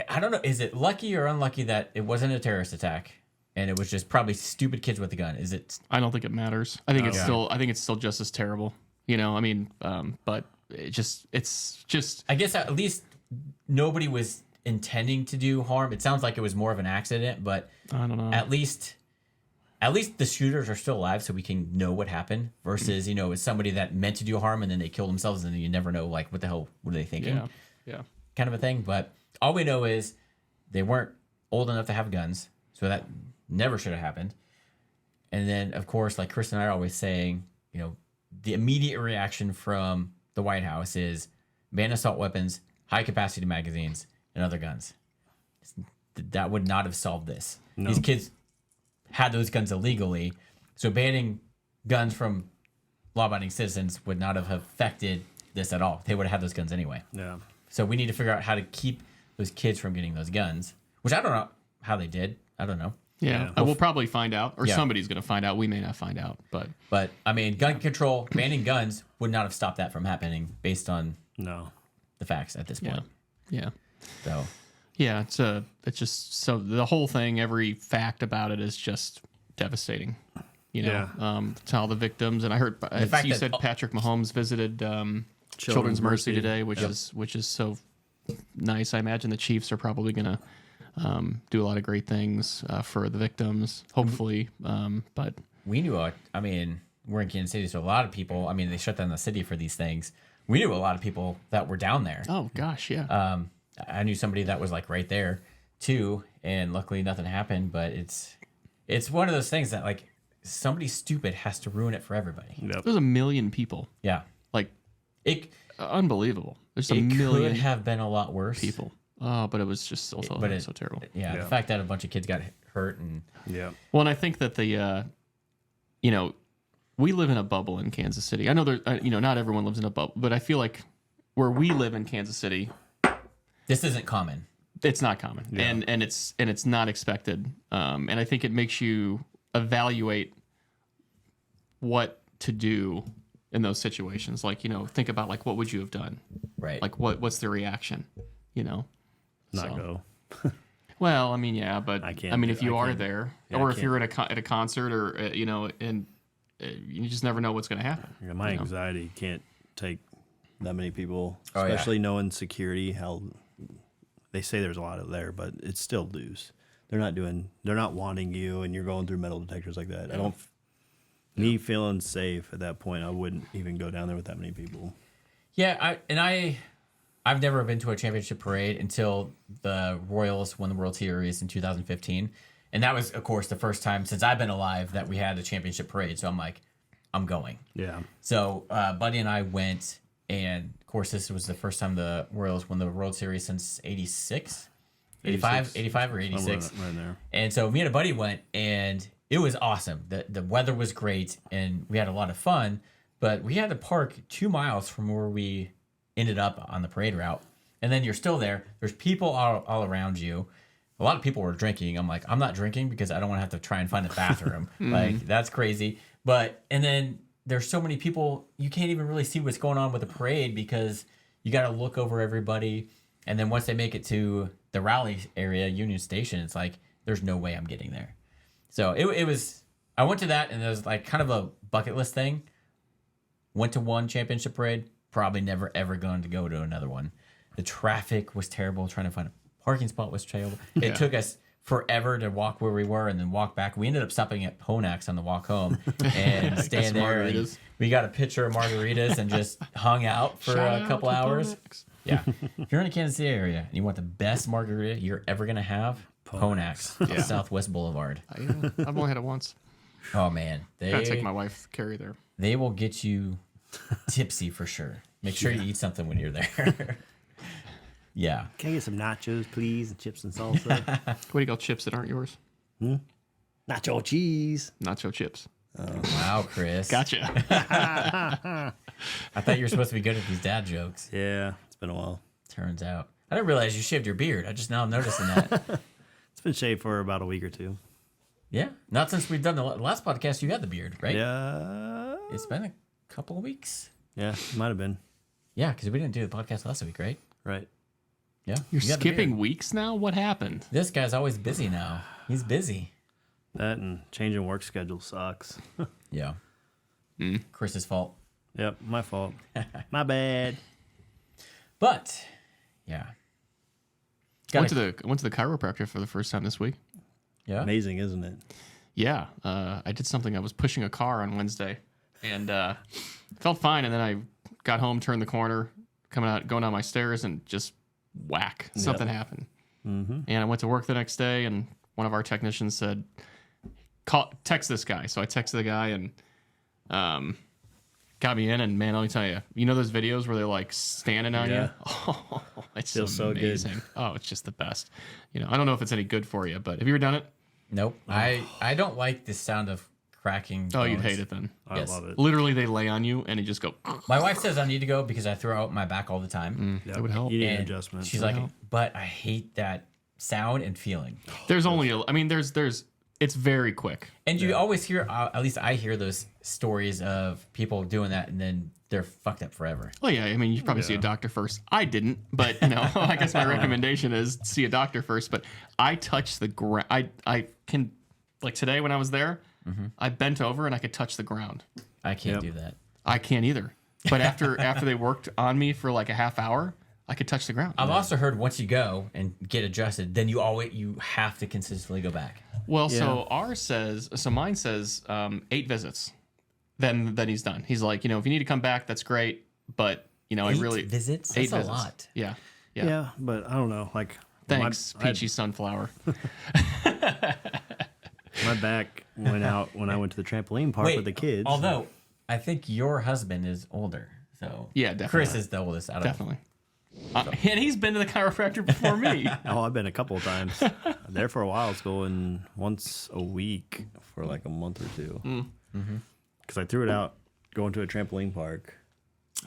I don't know, is it lucky or unlucky that it wasn't a terrorist attack and it was just probably stupid kids with a gun? Is it? I don't think it matters. I think it's still just as terrible. But it's just. I guess at least nobody was intending to do harm. It sounds like it was more of an accident, but I don't know. At least the shooters are still alive, so we can know what happened. Versus, it's somebody that meant to do harm and then they kill themselves, and then you never know, like, what the hell were they thinking? Yeah. Kind of a thing. But all we know is they weren't old enough to have guns, so that never should have happened. And then, of course, like Chris and I are always saying, the immediate reaction from the White House is ban assault weapons, high capacity magazines, and other guns. That would not have solved this. No. These kids had those guns illegally, so banning guns from law-abiding citizens would not have affected this at all. They would have had those guns anyway. Yeah. So we need to figure out how to keep those kids from getting those guns, which I don't know how they did. I don't know. Yeah. We'll probably find out, or somebody's going to find out. We may not find out, but I mean, gun control, banning guns would not have stopped that from happening based on the facts at this point. Yeah. So. Yeah, it's just so the whole thing, every fact about it is just devastating. To all the victims, and I heard you said Patrick Mahomes visited Children's Mercy today, which is so nice. I imagine the Chiefs are probably going to do a lot of great things for the victims, hopefully. But we knew, we're in Kansas City, so a lot of people. I mean, they shut down the city for these things. We knew a lot of people that were down there. Oh gosh, yeah. I knew somebody that was like right there too, and luckily nothing happened. But it's one of those things that like somebody stupid has to ruin it for everybody. Yep. There's 1 million people. Yeah, like unbelievable. There's a million. Could have been a lot worse. People. Oh, but it was just so terrible. Yeah, the fact that a bunch of kids got hurt and Well, and I think that we live in a bubble in Kansas City. I know not everyone lives in a bubble, but I feel like where we live in Kansas City. This isn't common. It's not common, and it's not expected. And I think it makes you evaluate what to do in those situations. Like think about like what would you have done? Right. Like what's the reaction? Not go. Well, I mean, yeah, but if you are there, or if you're at a concert, or and you just never know what's going to happen. Yeah, my anxiety can't take that many people, especially knowing security. How they say there's a lot of there, but it's still loose. They're not wanting you, and you're going through metal detectors like that. Yeah. Me feeling safe at that point, I wouldn't even go down there with that many people. Yeah, I've never been to a championship parade until the Royals won the World Series in 2015. And that was, of course, the first time since I've been alive that we had a championship parade. So I'm like, I'm going. Yeah. So Buddy and I went, and of course, this was the first time the Royals won the World Series since 86, 85 or 86. Right there. And so me and a buddy went, and it was awesome. The weather was great, and we had a lot of fun. But we had to park 2 miles from where we ended up on the parade route. And then you're still there. There's people all around you. A lot of people were drinking. I'm like, I'm not drinking because I don't want to have to try and find a bathroom. Like, that's crazy. And then there's so many people, you can't even really see what's going on with the parade because you got to look over everybody. And then once they make it to the rally area, Union Station, it's like, there's no way I'm getting there. So it was, I went to that, and it was like kind of a bucket list thing. Went to one championship parade, probably never ever going to go to another one. The traffic was terrible. Trying to find a parking spot was terrible. It took us forever to walk where we were and then walk back. We ended up stopping at Ponak's on the walk home and staying there. And we got a pitcher of margaritas and just hung out for a couple hours. Yeah. If you're in the Kansas City area and you want the best margarita you're ever going to have, Ponak's, Southwest Boulevard. I've only had it once. Oh, man. Gotta take my wife Carrie there. They will get you tipsy for sure. Make sure you eat something when you're there. Yeah. Can I get some nachos, please, and chips and salsa? What do you call chips that aren't yours? Nacho cheese. Nacho chips. Wow, Chris. Gotcha. I thought you were supposed to be good at these dad jokes. Yeah, it's been a while. Turns out. I didn't realize you shaved your beard. I just now noticing that. It's been shaved for about a week or two. Yeah. Not since we've done the last podcast, you had the beard, right? Yeah. It's been a couple of weeks. Yeah, might have been. Yeah, because we didn't do the podcast last week, right? Right. Yeah. You're You got the skipping beard. weeks now? What happened? This guy's always busy now. He's busy. That and changing work schedule sucks. Yeah. Chris's fault. Yep, my fault. My bad. But, yeah. Went to the chiropractor for the first time this week. Yeah. Amazing, isn't it? Yeah, I did something. I was pushing a car on Wednesday, and felt fine. And then I got home, turned the corner, going down my stairs, and just whack, something happened. And I went to work the next day, and one of our technicians said, text this guy. So I texted the guy, and got me in. And man, let me tell you, you know those videos where they're like standing on you? Oh, it's Feels so amazing. good. Oh, it's just the best. You know, I don't know if it's any good for you, but have you ever done it? Nope. I don't like the sound of cracking Oh, you'd bones. hate it then. I love it. Literally, they lay on you and you just go. My wife says I need to go because I throw out my back all the time. Yep. That would help. You need an And adjustment. she's like, but I hate that sound and feeling. There's only, it's very quick. And you always hear, at least I hear those stories of people doing that and then they're fucked up forever. Well, yeah, I mean, you probably see a doctor first. I didn't, but you know, I guess my recommendation is see a doctor first. But I touch the ground. I can, like today when I was there, I bent over and I could touch the ground. I can't do that. I can't either. But after they worked on me for like a half hour, I could touch the ground. I've also heard once you go and get adjusted, then you have to consistently go back. Well, so mine says 8 visits. Then he's done. He's like, you know, if you need to come back, that's great. But you know, 8 I really visits. 8 That's a visits. lot. Yeah. yeah, but I don't know. Like, Thanks, Peachy Sunflower. my back went out when I went to the trampoline park with the kids. Although I think your husband is older, so Yeah, definitely. Chris is the oldest out of Definitely. And he's been to the chiropractor before me. Oh, I've been a couple of times. There for a while. I was going once a week for like a month or two. Because I threw it out going to a trampoline park.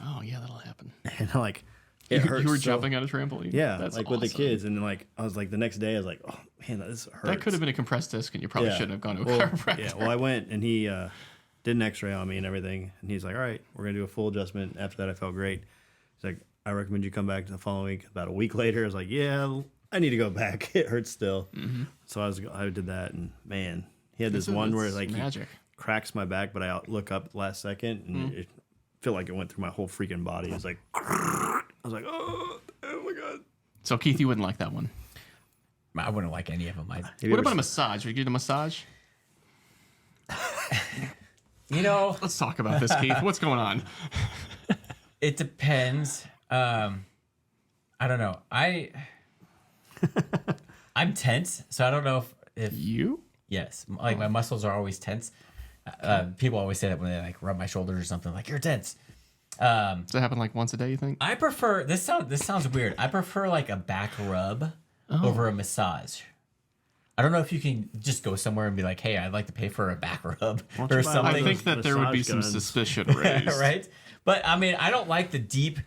Oh yeah, that'll happen. And like, it hurts. You were so- jumping on a trampoline. Yeah, That's like with the awesome. kids. And then like, I was like, the next day, I was like, oh man, this hurts. That could have been a compressed disc, and you probably shouldn't have gone to a chiropractor. Yeah, well, I went and he did an x-ray on me and everything. And he's like, all right, we're going to do a full adjustment. After that, I felt great. He's like, I recommend you come back the following week. About a week later, I was like, yeah, I need to go back. It hurts still. So I did that. And man, he had this one where like magic. he cracks my back, but I look up last second and it feel like it went through my whole freaking body. It was like, I was like, oh my God. So Keith, you wouldn't like that one. I wouldn't like any of them. What about a massage? Would you get a massage? You know, Let's talk about this, Keith. What's going on? it depends. I don't know. I'm tense, so I don't know if You? yes, like my muscles are always tense. People always say that when they like rub my shoulders or something, like you're tense. Does that happen like once a day, you think? I prefer this sounds weird. I prefer like a back rub over a massage. I don't know if you can just go somewhere and be like, "Hey, I'd like to pay for a back rub or something." I think that there would be some suspicion raised. Right? But I mean, I don't like the deep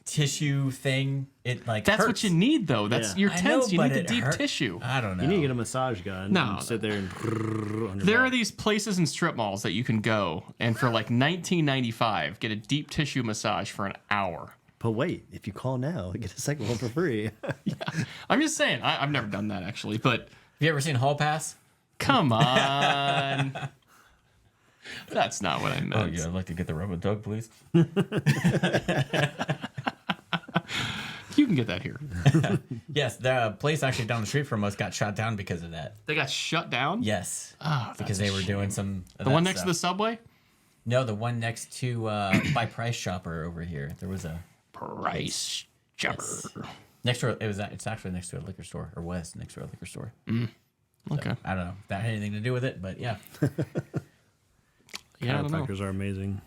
tissue thing. It like That's hurts. what you need, though. That's your tense. You need the deep tissue. I don't know. You need to get a massage gun. No. And sit there and on your There back. are these places in strip malls that you can go and for like $19.95 get a deep tissue massage for an hour. But wait, if you call now, get a second one for free. I'm just saying. I've never done that actually, but Have you ever seen Hall Pass? come on. That's not what I meant. Oh yeah, I'd like to get the rub with Doug, please. You can get that here. Yes, the place actually down the street from us got shot down because of that. They got shut down? Yes. Oh, Because they were doing some. The one next to the subway? No, the one next to by Price Chopper over here. There was a Price Chopper. next to it's actually next to a liquor store, or was next to a liquor store. Okay. So, I don't know if that had anything to do with it, but yeah. Yeah, I don't know. Chiropractors are amazing.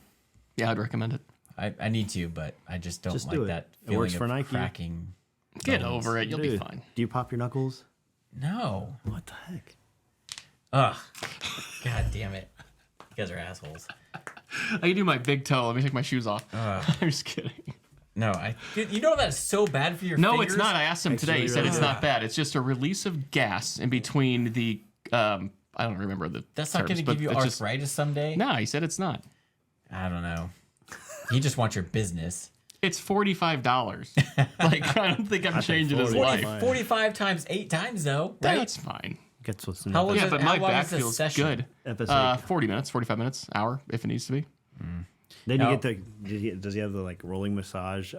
Yeah, I'd recommend it. I need to, but I just don't Just like do it. that It works feeling for of Nike. cracking. Get bones. over it. You'll be Dude, fine. Do you pop your knuckles? No. What the heck? Ugh. God damn it. You guys are assholes. I can do my big toe. Let me take my shoes off. I'm just kidding. No, dude, you know that's so bad for your No, fingers? it's not. I asked him today. He Actually, said really it's good. not bad. It's just a release of gas in between the. I don't remember the. That's not going terms, to but give you it's just- arthritis someday? No, he said it's not. I don't know. He just wants your business. It's $45. Like I don't think I'm changing his 40. life. 45 times 8 times, though, right? That's fine. Gets what's in How the was Yeah, it- but how my long back is the feels session? good. episode. 40 minutes, 45 minutes, hour if it needs to be. Then No. you get does he have the like rolling massage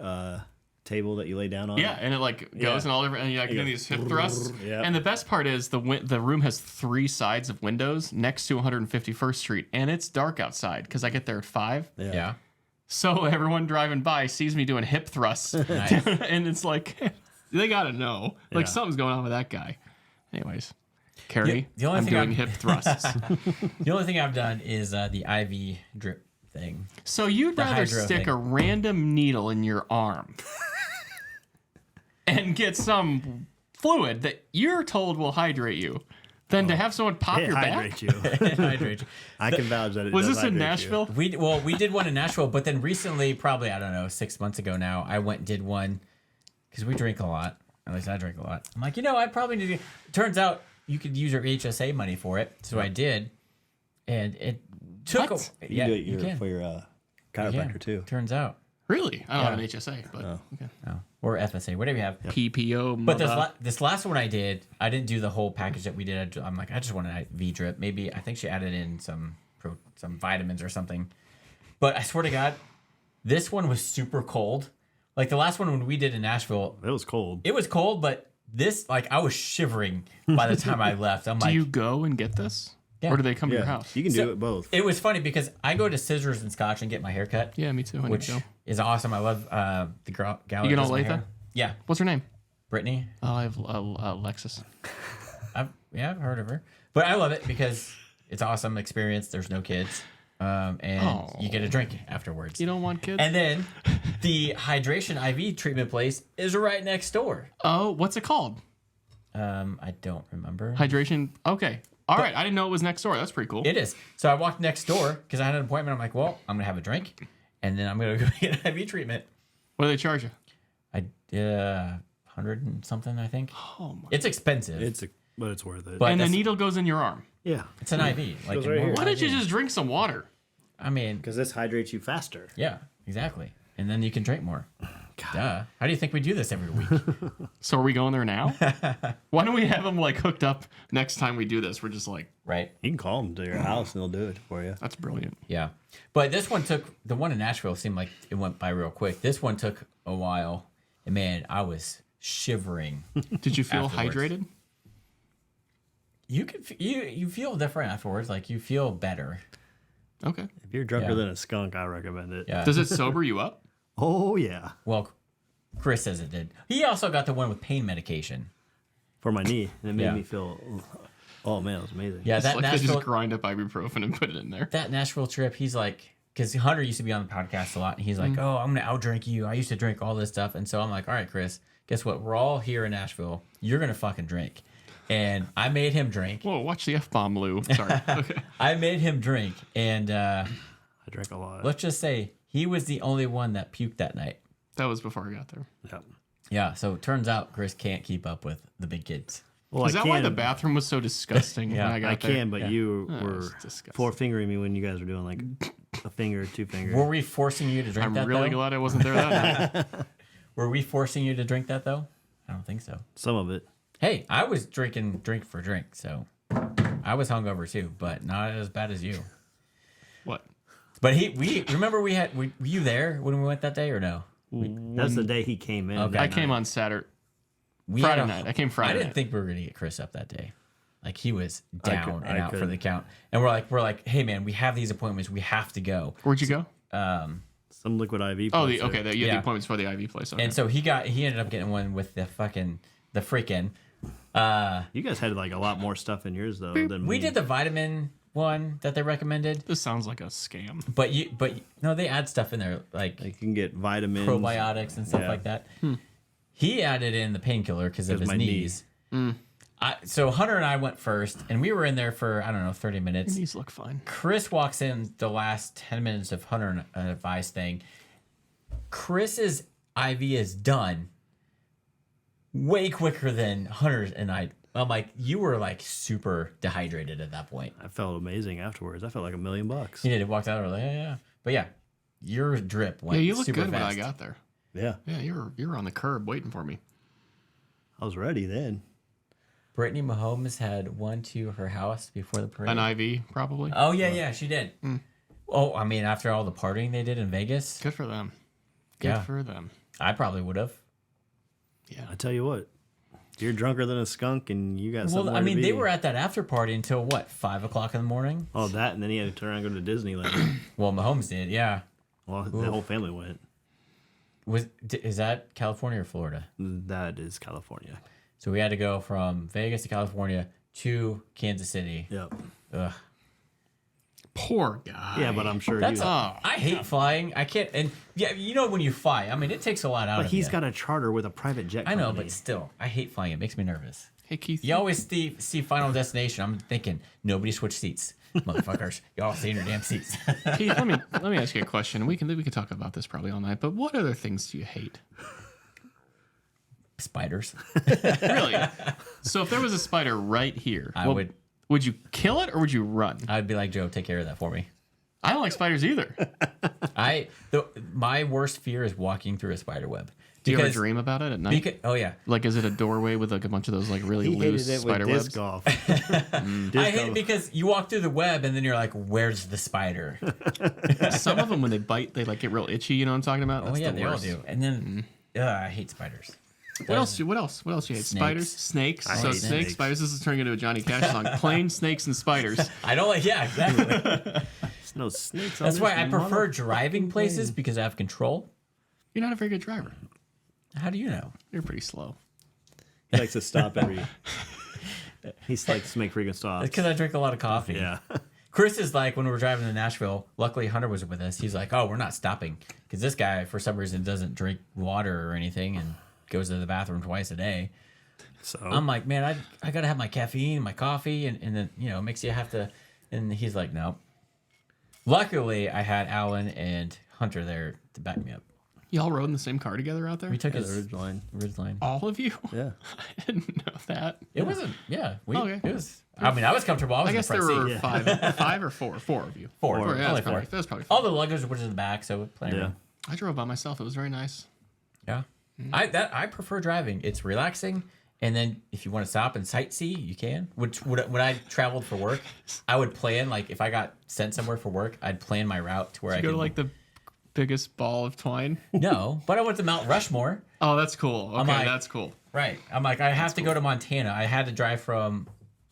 table that you lay down on? Yeah, and it like goes Yeah. and all over, and you like do go, these hip thrusts. yeah. And the best part is the room has 3 sides of windows next to 151st Street, and it's dark outside because I get there at 5. Yeah. So everyone driving by sees me doing hip thrusts, Nice. and it's like they gotta know, like Yeah. something's going on with that guy. Anyways, Carrie, The only I'm thing doing I'm- hip thrusts. The only thing I've done is the IV drip thing. So you'd The rather hydro stick thing. a random needle in your arm and get some fluid that you're told will hydrate you than to have someone pop It your back? hydrates you. Hydrate you. I can vouch that it Was does this in hydrate you. Nashville? We did one in Nashville, but then recently, probably, I don't know, 6 months ago now, I went and did one because we drink a lot. At least I drink a lot. I'm like, I probably need to. Turns out you could use your HSA money for it, so I did, and it took. What? You can do it for your You chiropractor can. too. Turns out, Really? I don't Yeah. have an HSA, but okay. or FSA, whatever you have. PPO. But mother. this last one I did, I didn't do the whole package that we did. I'm like, I just want an IV drip. Maybe I think she added in some vitamins or something. But I swear to God, this one was super cold. Like the last one when we did in Nashville, It was cold. it was cold, but this, like, I was shivering by the time I left. I'm do like, you go and get this? Yeah. Or do they come to your Yeah, house? you can So- do it both. it was funny because I go to Scissors and Scotch and get my hair cut, Yeah, me too. I need which to go. is awesome. I love the gal. You that get does all my Latha? hair. Yeah, What's her name? Brittany. Oh, I have Alexis. I've heard of her, but I love it because it's awesome experience. There's no kids, and you get a drink afterwards. You don't want kids? And then the hydration IV treatment place is right next door. Oh, what's it called? I don't remember. Hydration. Okay. All right. I didn't know it was next door. That's pretty cool. It is. So I walked next door because I had an appointment. I'm like, well, I'm gonna have a drink, and then I'm gonna go get an IV treatment. What do they charge you? I $100 and something, I think. Oh my. It's expensive. But it's worth it. But And the that's- needle goes in your arm. yeah, it's an IV. Like Goes a right here. normal Why don't you IV. just drink some water? I mean, because this hydrates you faster. yeah, exactly. And then you can drink more. Duh. How do you think we do this every week? So are we going there now? Why don't we have them like hooked up next time we do this? We're just like, Right. You can call them to your house and they'll do it for you. that's brilliant. Yeah. But this one the one in Nashville seemed like it went by real quick. This one took a while. And man, I was shivering. Did you feel Afterwards. hydrated? You feel different afterwards. Like you feel better. Okay. If you're drunker Yeah. than a skunk, I recommend it. Yeah. Does it sober you up? Oh yeah, Well, Chris says it did. He also got the one with pain medication. for my knee, and it made Yeah. me feel. Oh man, it was amazing. Yeah, It's that like they Nashville just grind up ibuprofen and put it in there. that Nashville trip, he's like, because Hunter used to be on the podcast a lot, and he's like, "Oh, I'm gonna outdrink you. I used to drink all this stuff," and so I'm like, "All right, Chris, guess what? We're all here in Nashville. You're gonna fucking drink." And I made him drink. Whoa, watch the F-bomb, Lou. Sorry. Okay. I made him drink, and I drank a lot. let's just say he was the only one that puked that night. That was before I got there. Yep. Yeah, so it turns out Chris can't keep up with the big kids. Well, Is that why the bathroom was so disgusting when I got I there? can, but you were it's disgusting. four-fingering me when you guys were doing like a finger, two finger. Were we forcing you to drink I'm that, really though? glad I wasn't there that night. Were we forcing you to drink that, though? I don't think so. Some of it. Hey, I was drinking drink for drink, so I was hungover too, but not as bad as you. What? But we remember were you there when we went that day or no? That's the day he came in. Okay. I came on Saturday. We Friday had night. I came Friday I didn't night. think we were gonna get Chris up that day. Like he was down and I out for couldn't. the count, and we're like, hey man, we have these appointments, we have to go. Where'd you go? Some liquid IV. Oh, place you had Yeah. the appointments for the IV place. Okay. And so he ended up getting one with the freaking. You guys had like a lot more stuff in yours though than We me. did the vitamin one that they recommended, This sounds like a scam. but no, they add stuff in there like You can get vitamins, probiotics and stuff Yeah. like that. He added in the painkiller because of his my knees. So Hunter and I went first, and we were in there for, I don't know, 30 minutes. These look fine. Chris walks in the last 10 minutes of Hunter and advice thing. Chris's IV is done way quicker than Hunter's, and I'm like, you were like super dehydrated at that point. I felt amazing afterwards. I felt like $1 million. He did. He walked out. I was like, yeah. But yeah, your drip went Yeah, you look super good when I fast. got there. Yeah, Yeah, you were on the curb waiting for me. I was ready then. Brittany Mahomes had one to her house before the parade. An IV, probably. Oh, yeah, she did. Oh, I mean, after all the partying they did in Vegas, Good for them. Good Yeah. for them. I probably would have. Yeah. I tell you what, you're drunker than a skunk, and you got somewhere Well, I mean, to be. they were at that after party until what, 5 o'clock in the morning? Oh, that, and then he had to turn around and go to Disneyland. Well, Mahomes did, yeah. Well, the whole family went. Is that California or Florida? That is California. So we had to go from Vegas to California to Kansas City. Yep. Ugh. Poor guy. Yeah, but I'm sure That's you. I hate flying. I can't. And yeah, you know when you fly, I mean, it takes a lot out But of he's you. got a charter with a private jet I company. know, but still, I hate flying. It makes me nervous. Hey, Keith. You always see Final Destination. I'm thinking nobody switch seats, motherfuckers. Y'all stay in your damn seats. Keith, let me ask you a question. We can talk about this probably all night. But what other things do you hate? Spiders. Really? So if there was a spider right here, I would. Would you kill it or would you run? I'd be like, Joe, take care of that for me. I don't like spiders either. My worst fear is walking through a spider web. Do you ever dream about it at night? Oh yeah. Like, is it a doorway with like a bunch of those like really He loose hated it spider with webs? disc golf. I hate it because you walk through the web and then you're like, where's the spider? Some of them, when they bite, they like get real itchy. You know what I'm talking about? Oh That's yeah, the they all worst. do. And then I hate spiders. What else? What else you hate? Snakes. Spiders, snakes. So hate snakes, snakes. spiders. This is turning into a Johnny Cash song. Plain snakes and spiders. I don't like. Yeah, exactly. There's no snakes on That's this why I prefer motherfucking driving places thing. because I have control. You're not a very good driver. How do you know? You're pretty slow. He likes to stop every. He likes to make frequent stops. It's because I drink a lot of coffee. Yeah. Chris is like, when we were driving to Nashville, luckily Hunter was with us. He's like, oh, we're not stopping. Because this guy, for some reason, doesn't drink water or anything and goes to the bathroom twice a day. So I'm like, man, I got to have my caffeine, my coffee, and then, it makes you have to. And he's like, no. Luckily, I had Alan and Hunter there to back me up. Y'all rode in the same car together out there? We took the his Ridgeline. Ridgeline. All of you? Yeah. I didn't know that. It wasn't, yeah. Okay. It was. I mean, I was comfortable. I was I in the guess there front were seat. five or four of you. Four. Yeah, Only that's four. probably, that's probably All the luggage was in the back, so plenty of Yeah. room. I drove by myself. It was very nice. Yeah. I prefer driving. It's relaxing. And then if you want to stop and sightsee, you can. Which when I traveled for work, I would plan, like if I got sent somewhere for work, I'd plan my route to where I You go could to like the biggest ball of twine. No, but I went to Mount Rushmore. Oh, that's cool. Okay, like- that's cool. Right. I'm like, I have to go to Montana. I had to drive from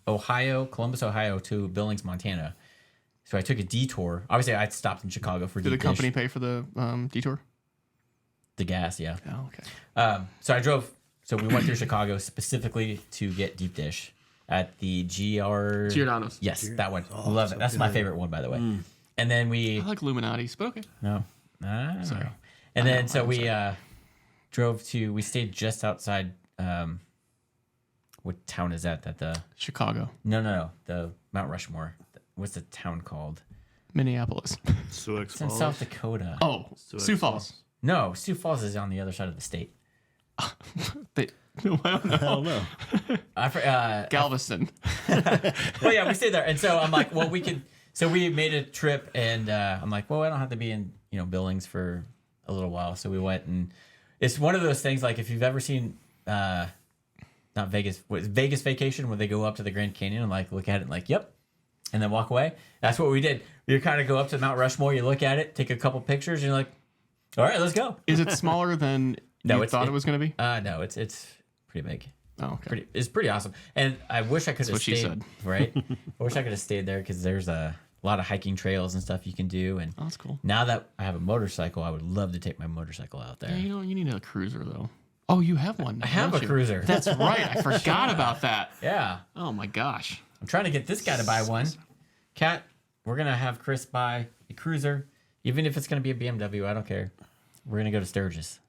Columbus, Ohio to Billings, Montana. So I took a detour. Obviously, I stopped in Chicago for Did the deep company dish. pay for the detour? The gas, yeah. Oh, okay. So I drove. So we went through Chicago specifically to get deep dish at the Giordano's. Yes, that one. Love it. That's my favorite one, by the way. And then I like Illuminati's, but okay. No. Sorry. And then so we we stayed just outside, what town is that? Chicago. No. The Mount Rushmore. What's the town called? Minneapolis. Sioux It's in South Dakota. Oh, Sioux Falls. No, Sioux Falls is on the other side of the state. I don't know. Galveston. Well, yeah, we stayed there. And so I'm like, well, so we made a trip, and I'm like, well, I don't have to be in, Billings for a little while. So we went, and it's one of those things, like if you've ever seen, not Vegas, Vegas Vacation, where they go up to the Grand Canyon and like look at it and like, yep, and then walk away. That's what we did. You kind of go up to Mount Rushmore, you look at it, take a couple pictures, and you're like, all right, let's go. Is it smaller than you thought it was going to be? No, it's pretty big. Oh, okay. It's pretty awesome. And I wish I could have stayed. She said. Right? I wish I could have stayed there because there's a lot of hiking trails and stuff you can do. And that's cool. Now that I have a motorcycle, I would love to take my motorcycle out there. Yeah, you need a cruiser though. Oh, you have one. I have a cruiser. That's right. I forgot about that. Yeah. Oh my gosh. I'm trying to get this guy to buy one. Kat, we're gonna have Chris buy a cruiser, even if it's gonna be a BMW. I don't care. We're gonna go to Sturgis.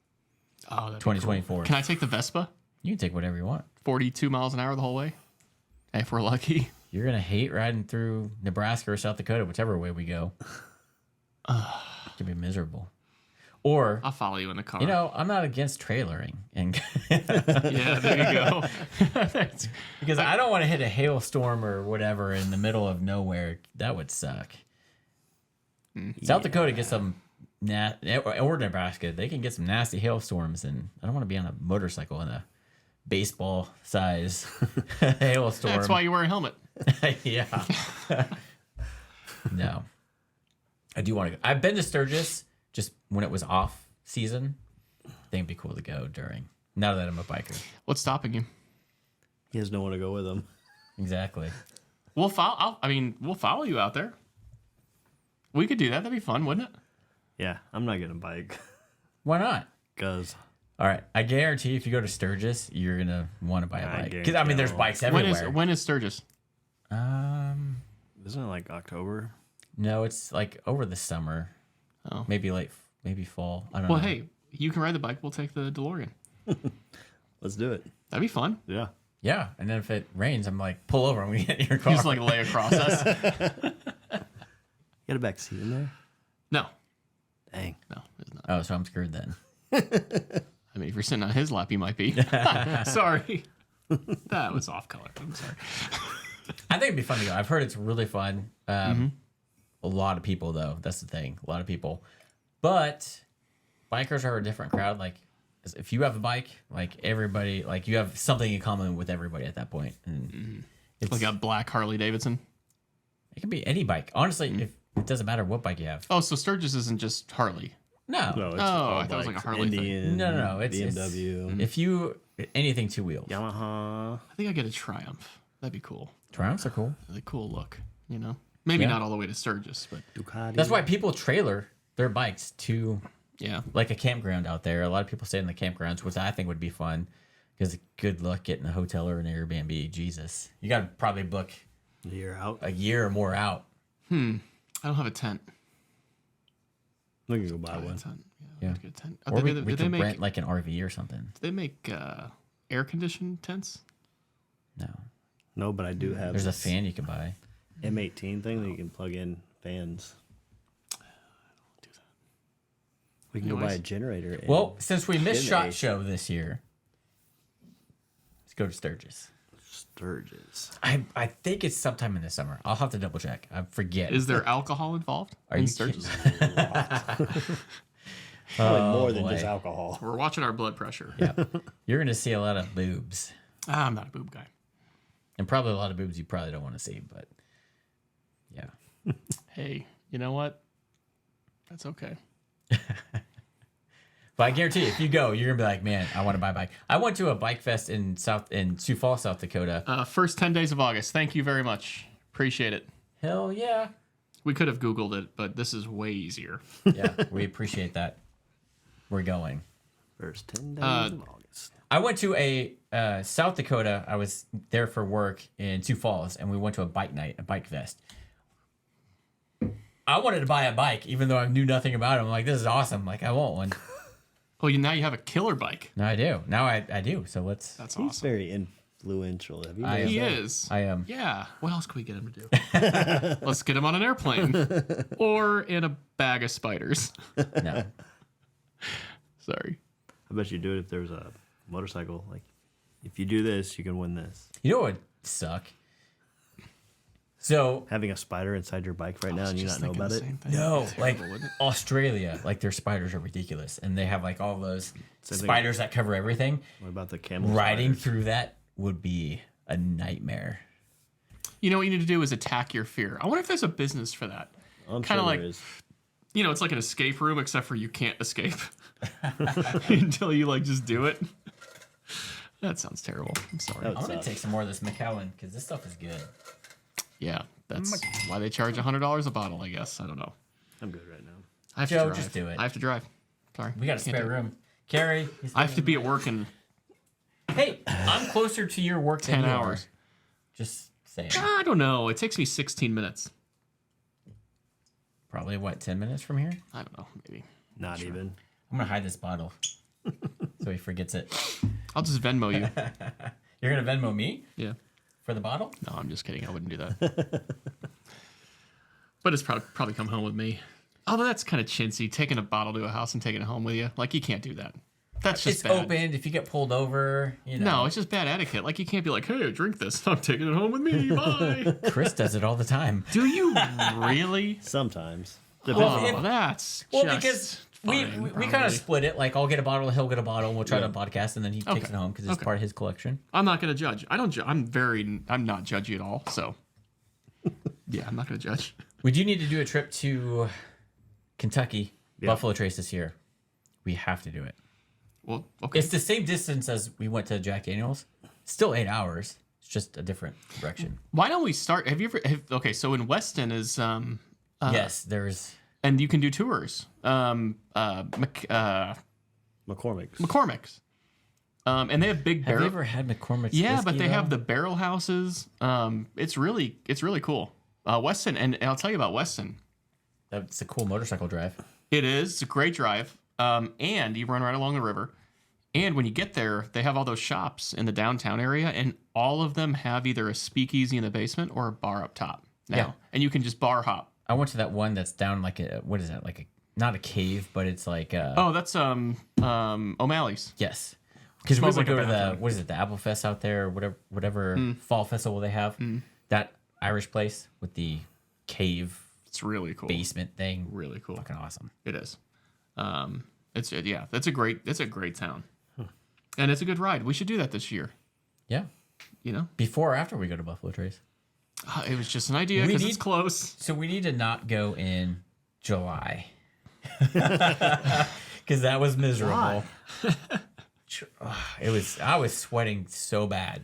Oh, that's 2024. Cool. Can I take the Vespa? You can take whatever you want. 42 miles an hour the whole way. If we're lucky. You're gonna hate riding through Nebraska or South Dakota, whichever way we go. It can be miserable. Or I'll follow you in the car. I'm not against trailering, and yeah, there you go. because I don't want to hit a hailstorm or whatever in the middle of nowhere. That would suck. South Dakota gets some, or Nebraska, they can get some nasty hailstorms, and I don't want to be on a motorcycle in a baseball size hailstorm. That's why you wear a helmet. Yeah. No. I do want to go. I've been to Sturgis just when it was off season. I think it'd be cool to go during. Now that I'm a biker. What's stopping you? He has no one to go with him. Exactly. We'll follow you out there. We could do that. That'd be fun, wouldn't it? Yeah, I'm not gonna bike. Why not? Because. All right, I guarantee if you go to Sturgis, you're gonna want to buy a bike. Because there's bikes everywhere. When is Sturgis? Isn't it like October? No, it's like over the summer. Oh, maybe fall. I don't know. Well, hey, you can ride the bike. We'll take the DeLorean. Let's do it. That'd be fun. Yeah. Yeah, and then if it rains, I'm like, pull over and we get in your car. You just like lay across us. You got a back seat in there? No. Dang. No, it's not. Oh, so I'm screwed then. I mean, if you're sitting on his lap, you might be. Sorry. That was off color. I'm sorry. I think it'd be fun to go. I've heard it's really fun. A lot of people, though. That's the thing. A lot of people. But bikers are a different crowd. Like, if you have a bike, like everybody, like you have something in common with everybody at that point. And it's like a black Harley Davidson. It can be any bike. Honestly, if it doesn't matter what bike you have. Oh, so Sturgis isn't just Harley. No. It's I thought it was like a Harley Indian, thing. No. It's BMW. If you anything two wheels. Yamaha. I think I get a Triumph. That'd be cool. Triumphs are cool. The cool look, Maybe not all the way to Sturgis, but Ducati. That's why people trailer their bikes to like a campground out there. A lot of people stay in the campgrounds, which I think would be fun because good luck getting a hotel or an Airbnb. Jesus, you got to probably book a year or more out. I don't have a tent. We can go buy one. Yeah. Get a tent. Or we could rent like an RV or something. Do they make air conditioned tents? No, but I do have. There's a fan you can buy. M18 thing that you can plug in fans. I don't do that. We can go buy a generator. Well, since we missed SHOT Show this year, let's go to Sturgis. I think it's sometime in the summer. I'll have to double check. I forget. Is there alcohol involved? Are you Sturgis? Probably more than just alcohol. We're watching our blood pressure. Yeah. You're going to see a lot of boobs. I'm not a boob guy. And probably a lot of boobs you probably don't want to see, but yeah. Hey, you know what? That's okay. But I guarantee if you go, you're gonna be like, man, I want to buy a bike. I went to a bike fest in Sioux Falls, South Dakota. First 10 days of August. Thank you very much. Appreciate it. Hell yeah. We could have Googled it, but this is way easier. Yeah, we appreciate that. We're going. First 10 days of August. I went to a South Dakota. I was there for work in Sioux Falls, and we went to a bike night, a bike fest. I wanted to buy a bike, even though I knew nothing about it. I'm like, this is awesome. Like, I want one. Well, now you have a killer bike. No, I do. Now I do. So let's. That's He's awesome. very influential. Have you He noticed that? is. I am. Yeah. What else can we get him to do? Let's get him on an airplane or in a bag of spiders. No. Sorry. I bet you do it if there's a motorcycle. Like, if you do this, you can win this. You know what would suck? So Having a spider inside your bike right now and you not know about it. no, like Australia, like their spiders are ridiculous, and they have like all those spiders that cover everything. What about the camel Riding spiders? through that would be a nightmare. You know what you need to do is attack your fear. I wonder if there's a business for that. I'm Kinda sure like- there is. You know, it's like an escape room, except for you can't escape until you like just do it. That sounds terrible. I'm sorry. That I'm gonna sucks. take some more of this Macallan because this stuff is good. Yeah, that's why they charge $100 a bottle. I guess I don't know. I'm good right now. I have Joe, to drive. just do it. I have to drive. Sorry, We got a Can't spare do it. room. Carrie, I have to be at work in Hey, I'm closer to your work 10 than you are. hours. Just saying. I don't know. It takes me 16 minutes. Probably what, 10 minutes from here? I don't know. Maybe. Not even. I'm gonna hide this bottle so he forgets it. I'll just Venmo you. You're gonna Venmo me Yeah. for the bottle? No, I'm just kidding. I wouldn't do that. But it's probably come home with me. Although that's kind of chintzy, taking a bottle to a house and taking it home with you. Like, you can't do that. That's just It's bad. opened. If you get pulled over, you know. No, it's just bad etiquette. Like, you can't be like, hey, drink this. I'm taking it home with me. Bye. Chris does it all the time. Do you really? Sometimes. Oh, that's Well, just because fine, we kind probably. of split it. Like, I'll get a bottle, he'll get a bottle, and we'll try to podcast, and then he takes Okay. it home because it's Okay. part of his collection. I'm not going to judge. I don't. I'm not judgy at all. So, yeah, I'm not going to judge. We do need to do a trip to Kentucky, Buffalo Trace this year. We have to do it. Well, okay. It's the same distance as we went to Jack Daniels. Still 8 hours. It's just a different direction. Why don't we start? Have you ever? Okay, so in Weston is Yes, there's. and you can do tours. McCormick's. And they have big Have you barrel. ever had McCormick's? Yeah, whiskey, but they have though? the barrel houses. It's really cool. Weston, and I'll tell you about Weston. That's a cool motorcycle drive. It is. It's a great drive. And you run right along the river. And when you get there, they have all those shops in the downtown area, and all of them have either a speakeasy in the basement or a bar up top now. Yeah. And you can just bar hop. I went to that one that's down like a, what is that? Like a, not a cave, but it's like a, Oh, that's O'Malley's. yes. Because we Smells would like a go to the, bathroom. what is it, the Apple Fest out there, or whatever fall festival they have. That Irish place with the cave It's really cool. basement thing. Really cool. Fucking awesome. It is. That's a great town. And it's a good ride. We should do that this year. Yeah. You know? Before or after we go to Buffalo Trace. It was just an idea because it's close. So we need to not go in July. Because that was miserable. I was sweating so bad.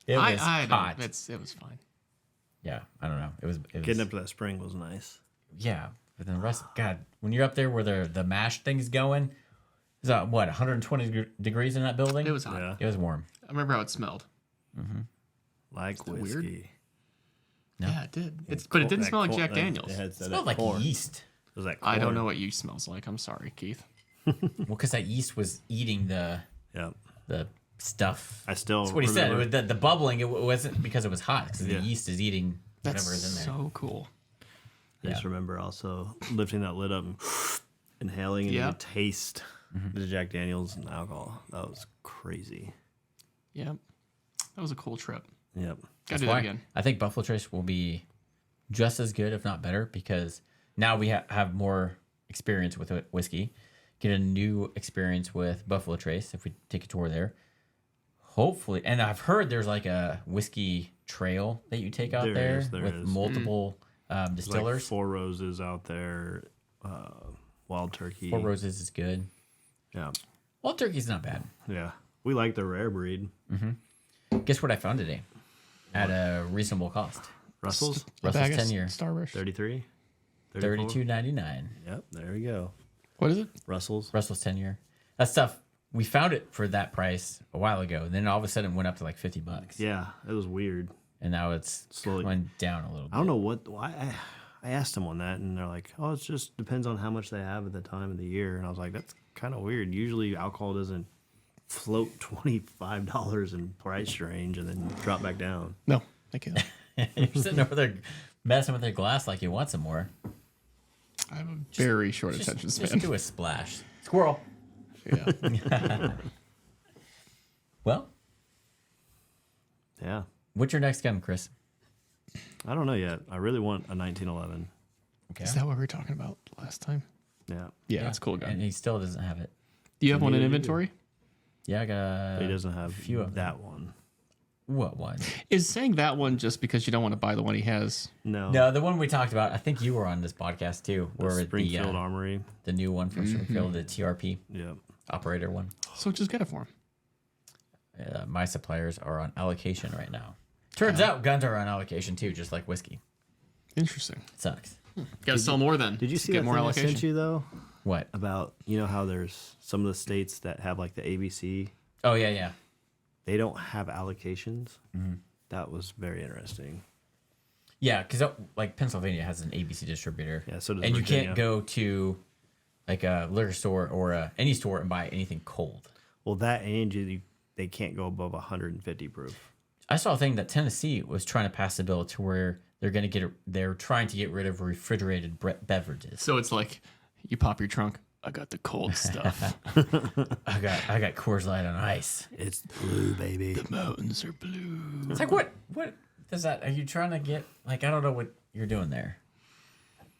It was hot. It was fine. Yeah, I don't know. It was Getting up to that spring was nice. yeah, but then the rest, God, when you're up there where the mash thing's going, is that what 120 degrees in that building? It was hot. Yeah. It was warm. I remember how it smelled. Like weird? whiskey. No. Yeah, it did. But it didn't smell like Jack Daniels. It smelled like yeast. Was that I don't corn? know what yeast smells like. I'm sorry, Keith. Well, because that yeast was eating the stuff. I still That's what he said. It remember- was the bubbling. It wasn't because it was hot. Because Yeah. the yeast is eating That's whatever is in there. so cool. I just remember also lifting that lid up and inhaling and Yeah. you taste the Jack Daniels and alcohol. That was crazy. Yeah. That was a cool trip. Yep. Gotta do that again. I think Buffalo Trace will be just as good, if not better, because now we have more experience with whiskey. Get a new experience with Buffalo Trace if we take a tour there. Hopefully, and I've heard there's like a whiskey trail that you take out there There with is. multiple There's distillers. like Four Roses out there, Wild Turkey. Four Roses is good. Yeah. Wild Turkey's not bad. Yeah. We like the rare breed. Guess what I found today? At a reasonable cost. Russell's? Russell's 10 year. Starburst. 33? $32.99. Yep. There we go. What is it? Russell's. Russell's 10 year. That stuff, we found it for that price a while ago. And then all of a sudden it went up to like $50. Yeah. It was weird. And now it's Slowly. went down a little bit. I don't know why. I asked them on that, and they're like, "Oh, it just depends on how much they have at the time of the year." And I was like, "That's kind of weird. Usually, alcohol doesn't float $25 in price range and then drop back down." No, thank you. You're sitting over there messing with your glass like you want some more. I have a very short attention span. Just do a splash. Squirrel. Yeah. Well, Yeah, what's your next gun, Chris? I don't know yet. I really want a 1911. Okay. Is that what we were talking about last time? Yeah, Yeah, that's a cool gun. And he still doesn't have it. Do you have one in Neither do you. inventory? Yeah, I got he doesn't have few of that one. What one? Is saying that one just because you don't want to buy the one he has? No, No, the one we talked about. I think you were on this podcast too. the Where Springfield Armory. the new one from Springfield, the TRP Yeah, operator one. So just get it for him. My suppliers are on allocation right now. Turns out guns are on allocation too, just like whiskey. Interesting. Sucks. Got to sell more then. did you Just see get that more thing I allocation? sent you though? What? About how there's some of the states that have like the ABC, Oh yeah. they don't have allocations. That was very interesting. Yeah, because like Pennsylvania has an ABC distributor. Yeah, so does and you Virginia. can't go to like a liquor store or any store and buy anything cold. Well, that and they can't go above 150 proof. I saw a thing that Tennessee was trying to pass a bill to where they're trying to get rid of refrigerated beverages. So it's like you pop your trunk. I got the cold stuff. I got Coors Light on ice. It's blue, baby. The mountains are blue. It's like what does that? Are you trying to get like I don't know what you're doing there.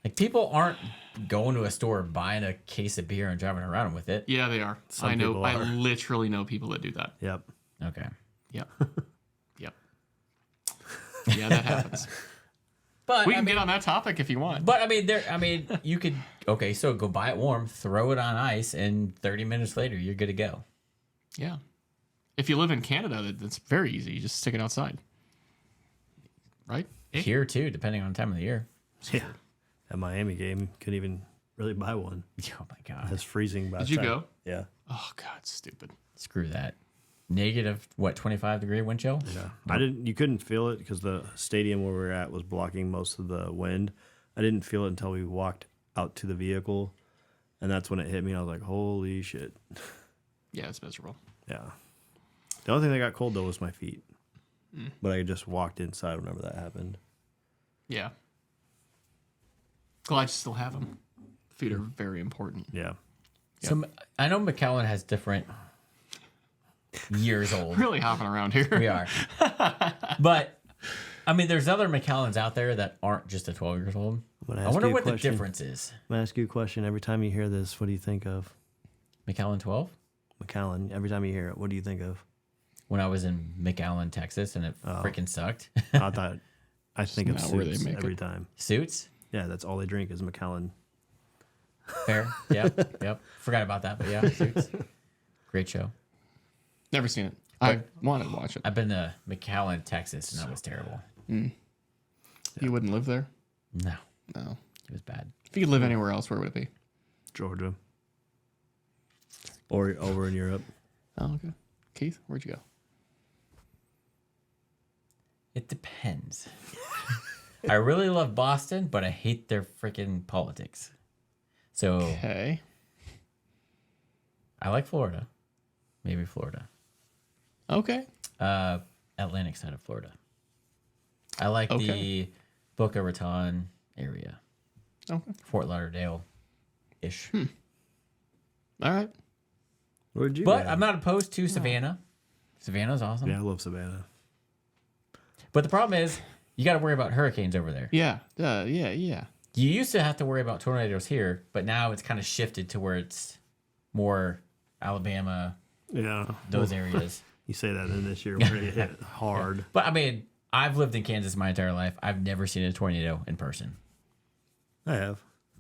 Like people aren't going to a store buying a case of beer and driving around with it. Yeah, they are. Some I know. people I are. literally know people that do that. Yep. Okay. Yep. Yep. Yeah, that happens. But We can get on that topic if you want. But I mean, you could so go buy it warm, throw it on ice, and 30 minutes later you're good to go. Yeah. If you live in Canada, it's very easy. You just stick it outside. Right? Here too, depending on the time of the year. Yeah. At Miami game, couldn't even really buy one. Oh my god. It's freezing by Did the you time. go? Yeah. Oh, God, stupid. Screw that. Negative 25-degree wind chill? Yeah. You couldn't feel it because the stadium where we were at was blocking most of the wind. I didn't feel it until we walked out to the vehicle, and that's when it hit me. I was like, holy shit. Yeah, it's miserable. Yeah. The only thing that got cold though was my feet. But I just walked inside whenever that happened. Yeah. Glad you still have them. Feet are very important. Yeah. So I know Macallan has different years old. Really hopping around here. We are. But I mean, there's other Macallans out there that aren't just a 12 years old. I wonder what the difference is. I'm going to ask you a question. Every time you hear this, what do you think of? Macallan 12? Macallan. Every time you hear it, what do you think of? When I was in McAllen, Texas, and it freaking sucked. I think of not where they Suits make every it. time. Suits? Yeah, that's all they drink is Macallan. Fair. Yep. Forgot about that, but yeah, Suits. Great show. Never seen it. I wanted to watch it. I've been to McAllen, Texas, and that was terrible. You wouldn't live there? No, No. it was bad. If you could live anywhere else, where would it be? Georgia. Or over in Europe. Oh, okay. Keith, where'd you go? It depends. I really love Boston, but I hate their freaking politics. So Okay. I like Florida. Maybe Florida. Okay. Atlantic side of Florida. I like the Boca Raton area. Okay. Fort Lauderdale-ish. All right. Where'd you But go? I'm not opposed to Savannah. Savannah's awesome. Yeah, I love Savannah. But the problem is, you got to worry about hurricanes over there. Yeah. Yeah. You used to have to worry about tornadoes here, but now it's kind of shifted to where it's more Alabama, Yeah. those areas. You say that in this year where it hit hard. But I mean, I've lived in Kansas my entire life. I've never seen a tornado in person. I have.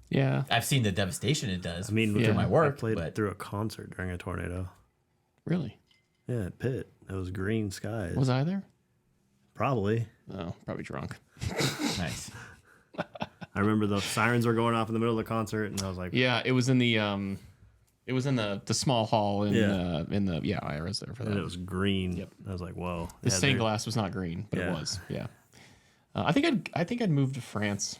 Yeah. I've seen the devastation it does. I mean, through Yeah. my I work, played but through a concert during a tornado. Really? Yeah, at Pitt. It was green skies. Was I there? Probably. Oh, probably drunk. nice. I remember the sirens were going off in the middle of the concert, and I was like, Yeah, it was in the the small hall in Yeah. I was there for and that. it was green. Yep. I was like, whoa. The Yeah, stained they're- glass was not green, but it Yeah. was. Yeah. I think I'd moved to France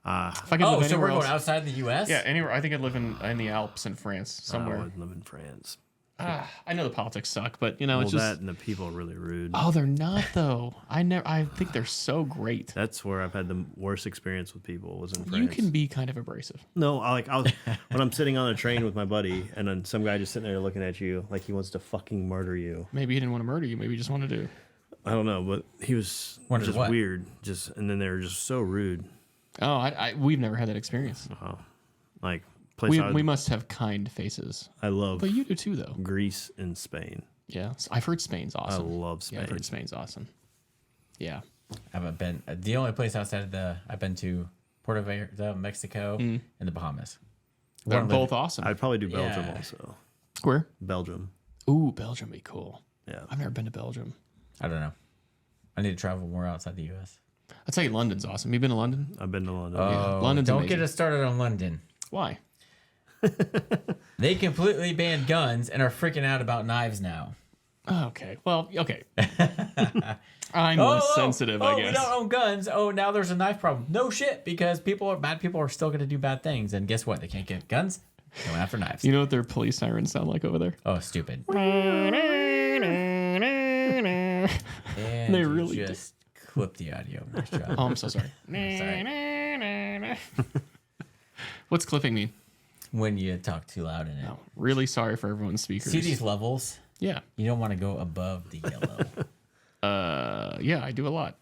If I could live so we're anywhere going else, outside the U.S.? yeah, anywhere. I think I'd live in the Alps in France somewhere. I would live in France. I know the politics suck, but you know, Well, it's just that and the people are really rude. oh, they're not though. I think they're so great. That's where I've had the worst experience with people was in France. You can be kind of abrasive. No, I was when I'm sitting on a train with my buddy, and then some guy just sitting there looking at you like he wants to fucking murder you. Maybe he didn't want to murder you. Maybe he just wanted to. I don't know, but he was just weird. And then they were just so rude. Oh, we've never had that experience. Like we must have kind faces. I love, but you do too, though. Greece and Spain. Yeah, I've heard Spain's awesome. I love Spain. Yeah, I've heard Spain's awesome. Yeah, I haven't been. The only place outside of I've been to Puerto Vallarta, Mexico, and the Bahamas. they're both awesome. I'd probably do Belgium also. Where? Belgium. Ooh, Belgium would be cool. Yeah, I've never been to Belgium. I don't know. I need to travel more outside the U.S. I'll tell you, London's awesome. You been to London? I've been to London. Oh, London's don't amazing. get us started on London. Why? They completely banned guns and are freaking out about knives now. Okay. Well, okay. I'm less sensitive, I guess. We don't own guns. Oh, now there's a knife problem. No shit, because bad people are still going to do bad things. And guess what? They can't get guns. Going after knives. You know what their police sirens sound like over there? Oh, stupid. And They really just clip the audio. Nice job. Oh, I'm so sorry. Sorry. What's clipping mean? When you talk too loud in it. Oh, really sorry for everyone's speakers. See these levels? Yeah. You don't want to go above the yellow. Yeah, I do a lot.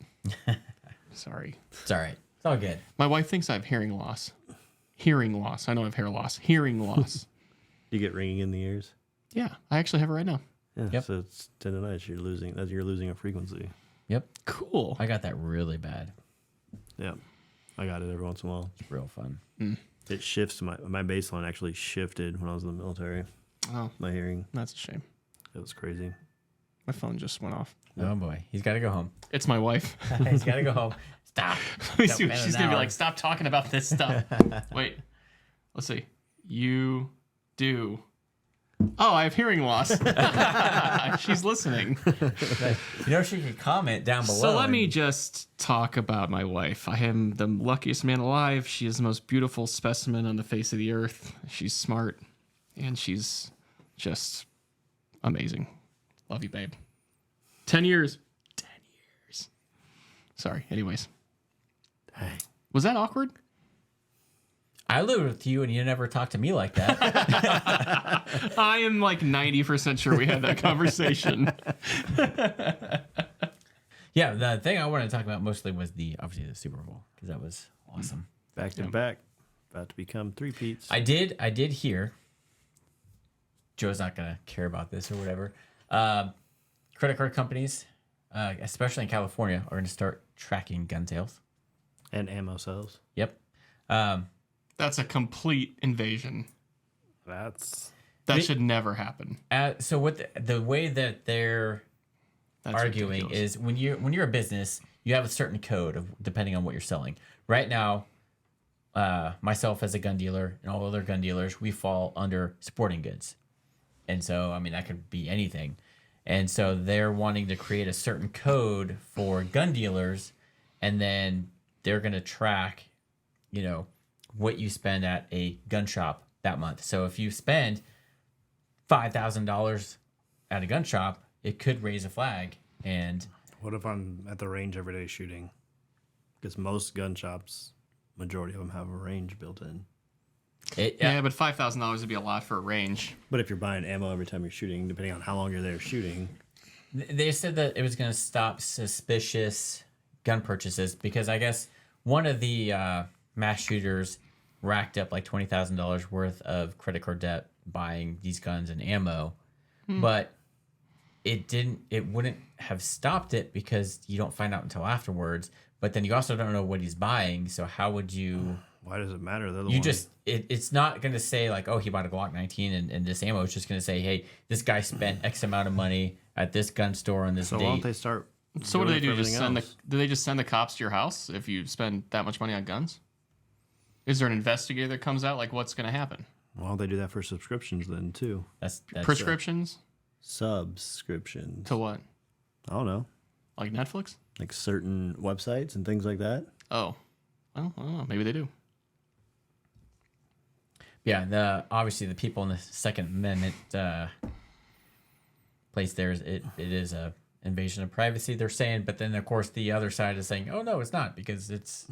Sorry. It's all right. It's all good. My wife thinks I have hearing loss. Hearing loss. I know I have hair loss. Hearing loss. You get ringing in the ears. Yeah, I actually have it right now. Yeah, Yep. so it's tendonitis. You're losing a frequency. Yep. Cool. I got that really bad. Yeah, I got it every once in a while. It's real fun. It shifts. My baseline actually shifted when I was in the military. Oh, My hearing. that's a shame. It was crazy. My phone just went off. Oh boy, he's got to go home. It's my wife. He's got to go home. Stop. Let me see what she's going to be like. Stop talking about this stuff. Wait. Let's see. You do. Oh, I have hearing loss. She's listening. You know, she could comment down below. So let me just talk about my wife. I am the luckiest man alive. She is the most beautiful specimen on the face of the earth. She's smart, and she's just amazing. Love you, babe. 10 years. 10 years. Sorry. Anyways. Hey. Was that awkward? I lived with you, and you never talked to me like that. I am like 90% sure we had that conversation. Yeah, the thing I wanted to talk about mostly was obviously the Super Bowl, because that was awesome. Back to back. About to become three-peats. I did hear. Joe's not gonna care about this or whatever. Credit card companies, especially in California, are gonna start tracking gun sales. And ammo sales. Yep. That's a complete invasion. That's That should never happen. So what the way that they're That's arguing ridiculous. is when you're a business, you have a certain code of depending on what you're selling. Right now, myself as a gun dealer and all other gun dealers, we fall under sporting goods. And so, I mean, that could be anything. And so they're wanting to create a certain code for gun dealers, and then they're going to track, what you spend at a gun shop that month. So if you spend $5,000 at a gun shop, it could raise a flag. And what if I'm at the range every day shooting? Because most gun shops, majority of them have a range built in. Yeah, but $5,000 would be a lot for a range. But if you're buying ammo every time you're shooting, depending on how long you're there shooting. They said that it was going to stop suspicious gun purchases because I guess one of the mass shooters racked up like $20,000 worth of credit card debt buying these guns and ammo. But it wouldn't have stopped it because you don't find out until afterwards. But then you also don't know what he's buying. So how would you... Why does it matter? It's not going to say like, oh, he bought a Glock 19 and this ammo. It's just going to say, hey, this guy spent X amount of money at this gun store on this date. So why don't they start? So what do they do? Do they just send the cops to your house if you spend that much money on guns? Is there an investigator that comes out? Like, what's going to happen? Why don't they do that for subscriptions then too? That's Prescriptions Subscriptions to what? I don't know. Like Netflix? Like certain websites and things like that. Oh, Well, I don't know. Maybe they do. Yeah, obviously the people in the Second Amendment place there, it is a invasion of privacy, they're saying, but then of course the other side is saying, oh no, it's not, because it's...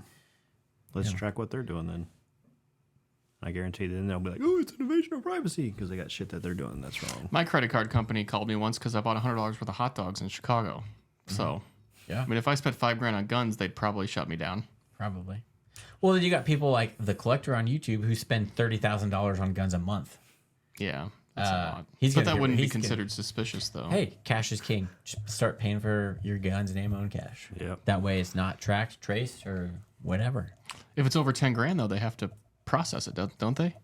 Let's track what they're doing then. I guarantee then they'll be like, oh, it's an invasion of privacy, because they got shit that they're doing that's wrong. My credit card company called me once because I bought $100 worth of hot dogs in Chicago. So, yeah. I mean, if I spent $5,000 on guns, they'd probably shut me down. Probably. Well, then you got people like The Collector on YouTube who spend $30,000 on guns a month. Yeah, that's a lot. But that wouldn't be considered suspicious, though. Hey, cash is king. Just start paying for your guns and ammo in cash. Yep. That way it's not tracked, traced, or whatever. If it's over $10,000, though, they have to process it, don't they?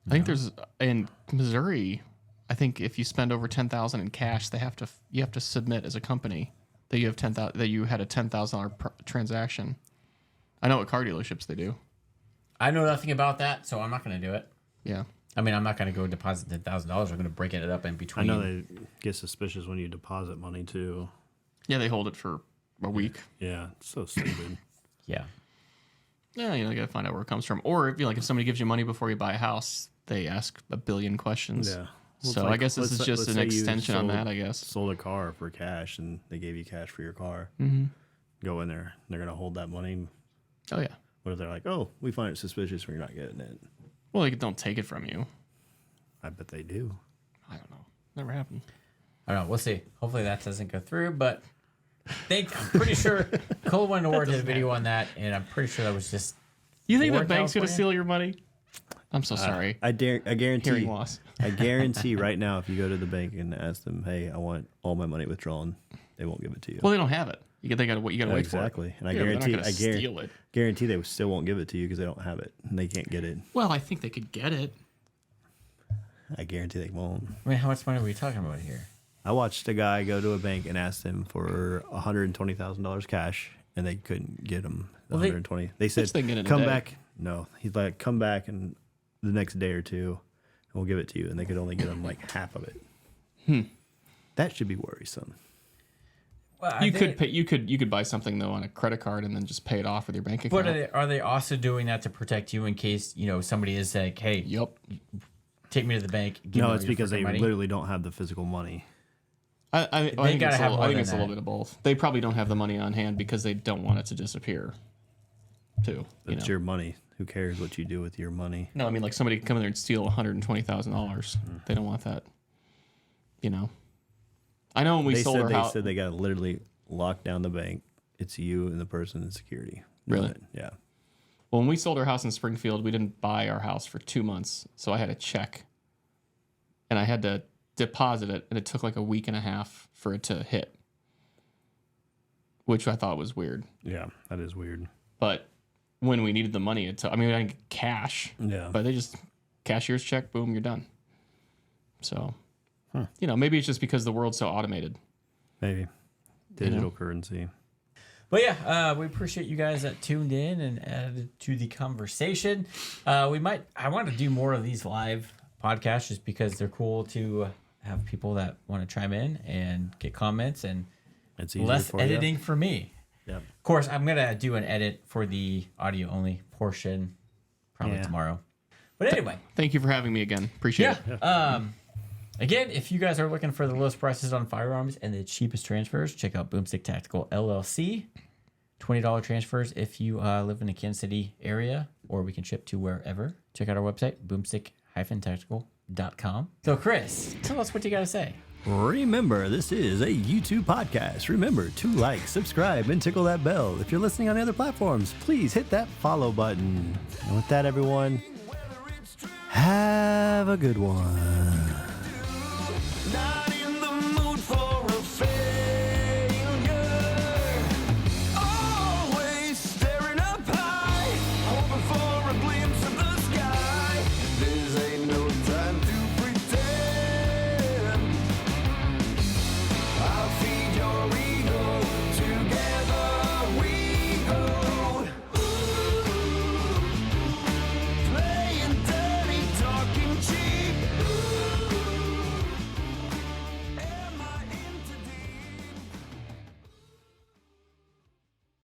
I think there's in Missouri. I think if you spend over $10,000 in cash, you have to submit as a company that you have that you had a $10,000 transaction. I know at car dealerships they do. I know nothing about that, so I'm not going to do it. Yeah. I mean, I'm not going to go deposit $10,000. I'm going to break it up in between. I know they get suspicious when you deposit money too. Yeah, they hold it for a week. Yeah, it's so stupid. Yeah. Yeah, you got to find out where it comes from. Or if somebody gives you money before you buy a house, they ask a billion questions. Yeah. Well, so I guess this is just an extension on that, I guess. Sold a car for cash and they gave you cash for your car. Mm-hmm. Go in there. They're going to hold that money. Oh, yeah. What if they're like, oh, we find it suspicious when you're not getting it? Well, they don't take it from you. I bet they do. I don't know. Never happened. I don't know. We'll see. Hopefully that doesn't go through, but I'm pretty sure Cole Went to War did a video on that, and I'm pretty sure that was just... You think the bank's going to steal your money? I'm so sorry. I guarantee. Hearing loss. I guarantee right now, if you go to the bank and ask them, "Hey, I want all my money withdrawn," they won't give it to you. Well, they don't have it. You got to wait for it. Exactly, and I guarantee they still won't give it to you because they don't have it and they can't get it. Well, I think they could get it. I guarantee they won't. I mean, how much money are we talking about here? I watched a guy go to a bank and ask them for $120,000 cash, and they couldn't get him the 120. They said, "Come back." No, he's like, "Come back and the next day or two, and we'll give it to you." And they could only get him like half of it. That should be worrisome. Well, you could buy something though on a credit card and then just pay it off with your bank account. But are they also doing that to protect you in case somebody is like, "Hey, yep, take me to the bank"? No, it's because they literally don't have the physical money. I think it's a little bit of both. They probably don't have the money on hand because they don't want it to disappear. Too, it's your money. Who cares what you do with your money? No, I mean like somebody can come in there and steal $120,000. They don't want that. I know when we sold our house. They said they got to literally lock down the bank. It's you and the person in security. Really? Yeah. Well, when we sold our house in Springfield, we didn't buy our house for 2 months, so I had a check, and I had to deposit it, and it took like a week and a half for it to hit, which I thought was weird. Yeah, that is weird. But when we needed the money, I didn't get cash. Yeah. But they just cashier's check, boom, you're done. So, maybe it's just because the world's so automated. Maybe digital currency. But yeah, we appreciate you guys that tuned in and added to the conversation. I want to do more of these live podcasts just because they're cool to have people that want to chime in and get comments, and it's less editing for me. Yep. Of course, I'm going to do an edit for the audio only portion probably tomorrow. But anyway. Thank you for having me again. Appreciate it. Again, if you guys are looking for the lowest prices on firearms and the cheapest transfers, check out Boomstick Tactical LLC. $20 transfers if you live in the Kansas City area, or we can ship to wherever. Check out our website, boomstick-tactical.com. So, Chris, tell us what you got to say. Remember, this is a YouTube podcast. Remember to like, subscribe, and tickle that bell. If you're listening on the other platforms, please hit that follow button. And with that, everyone, have a good one.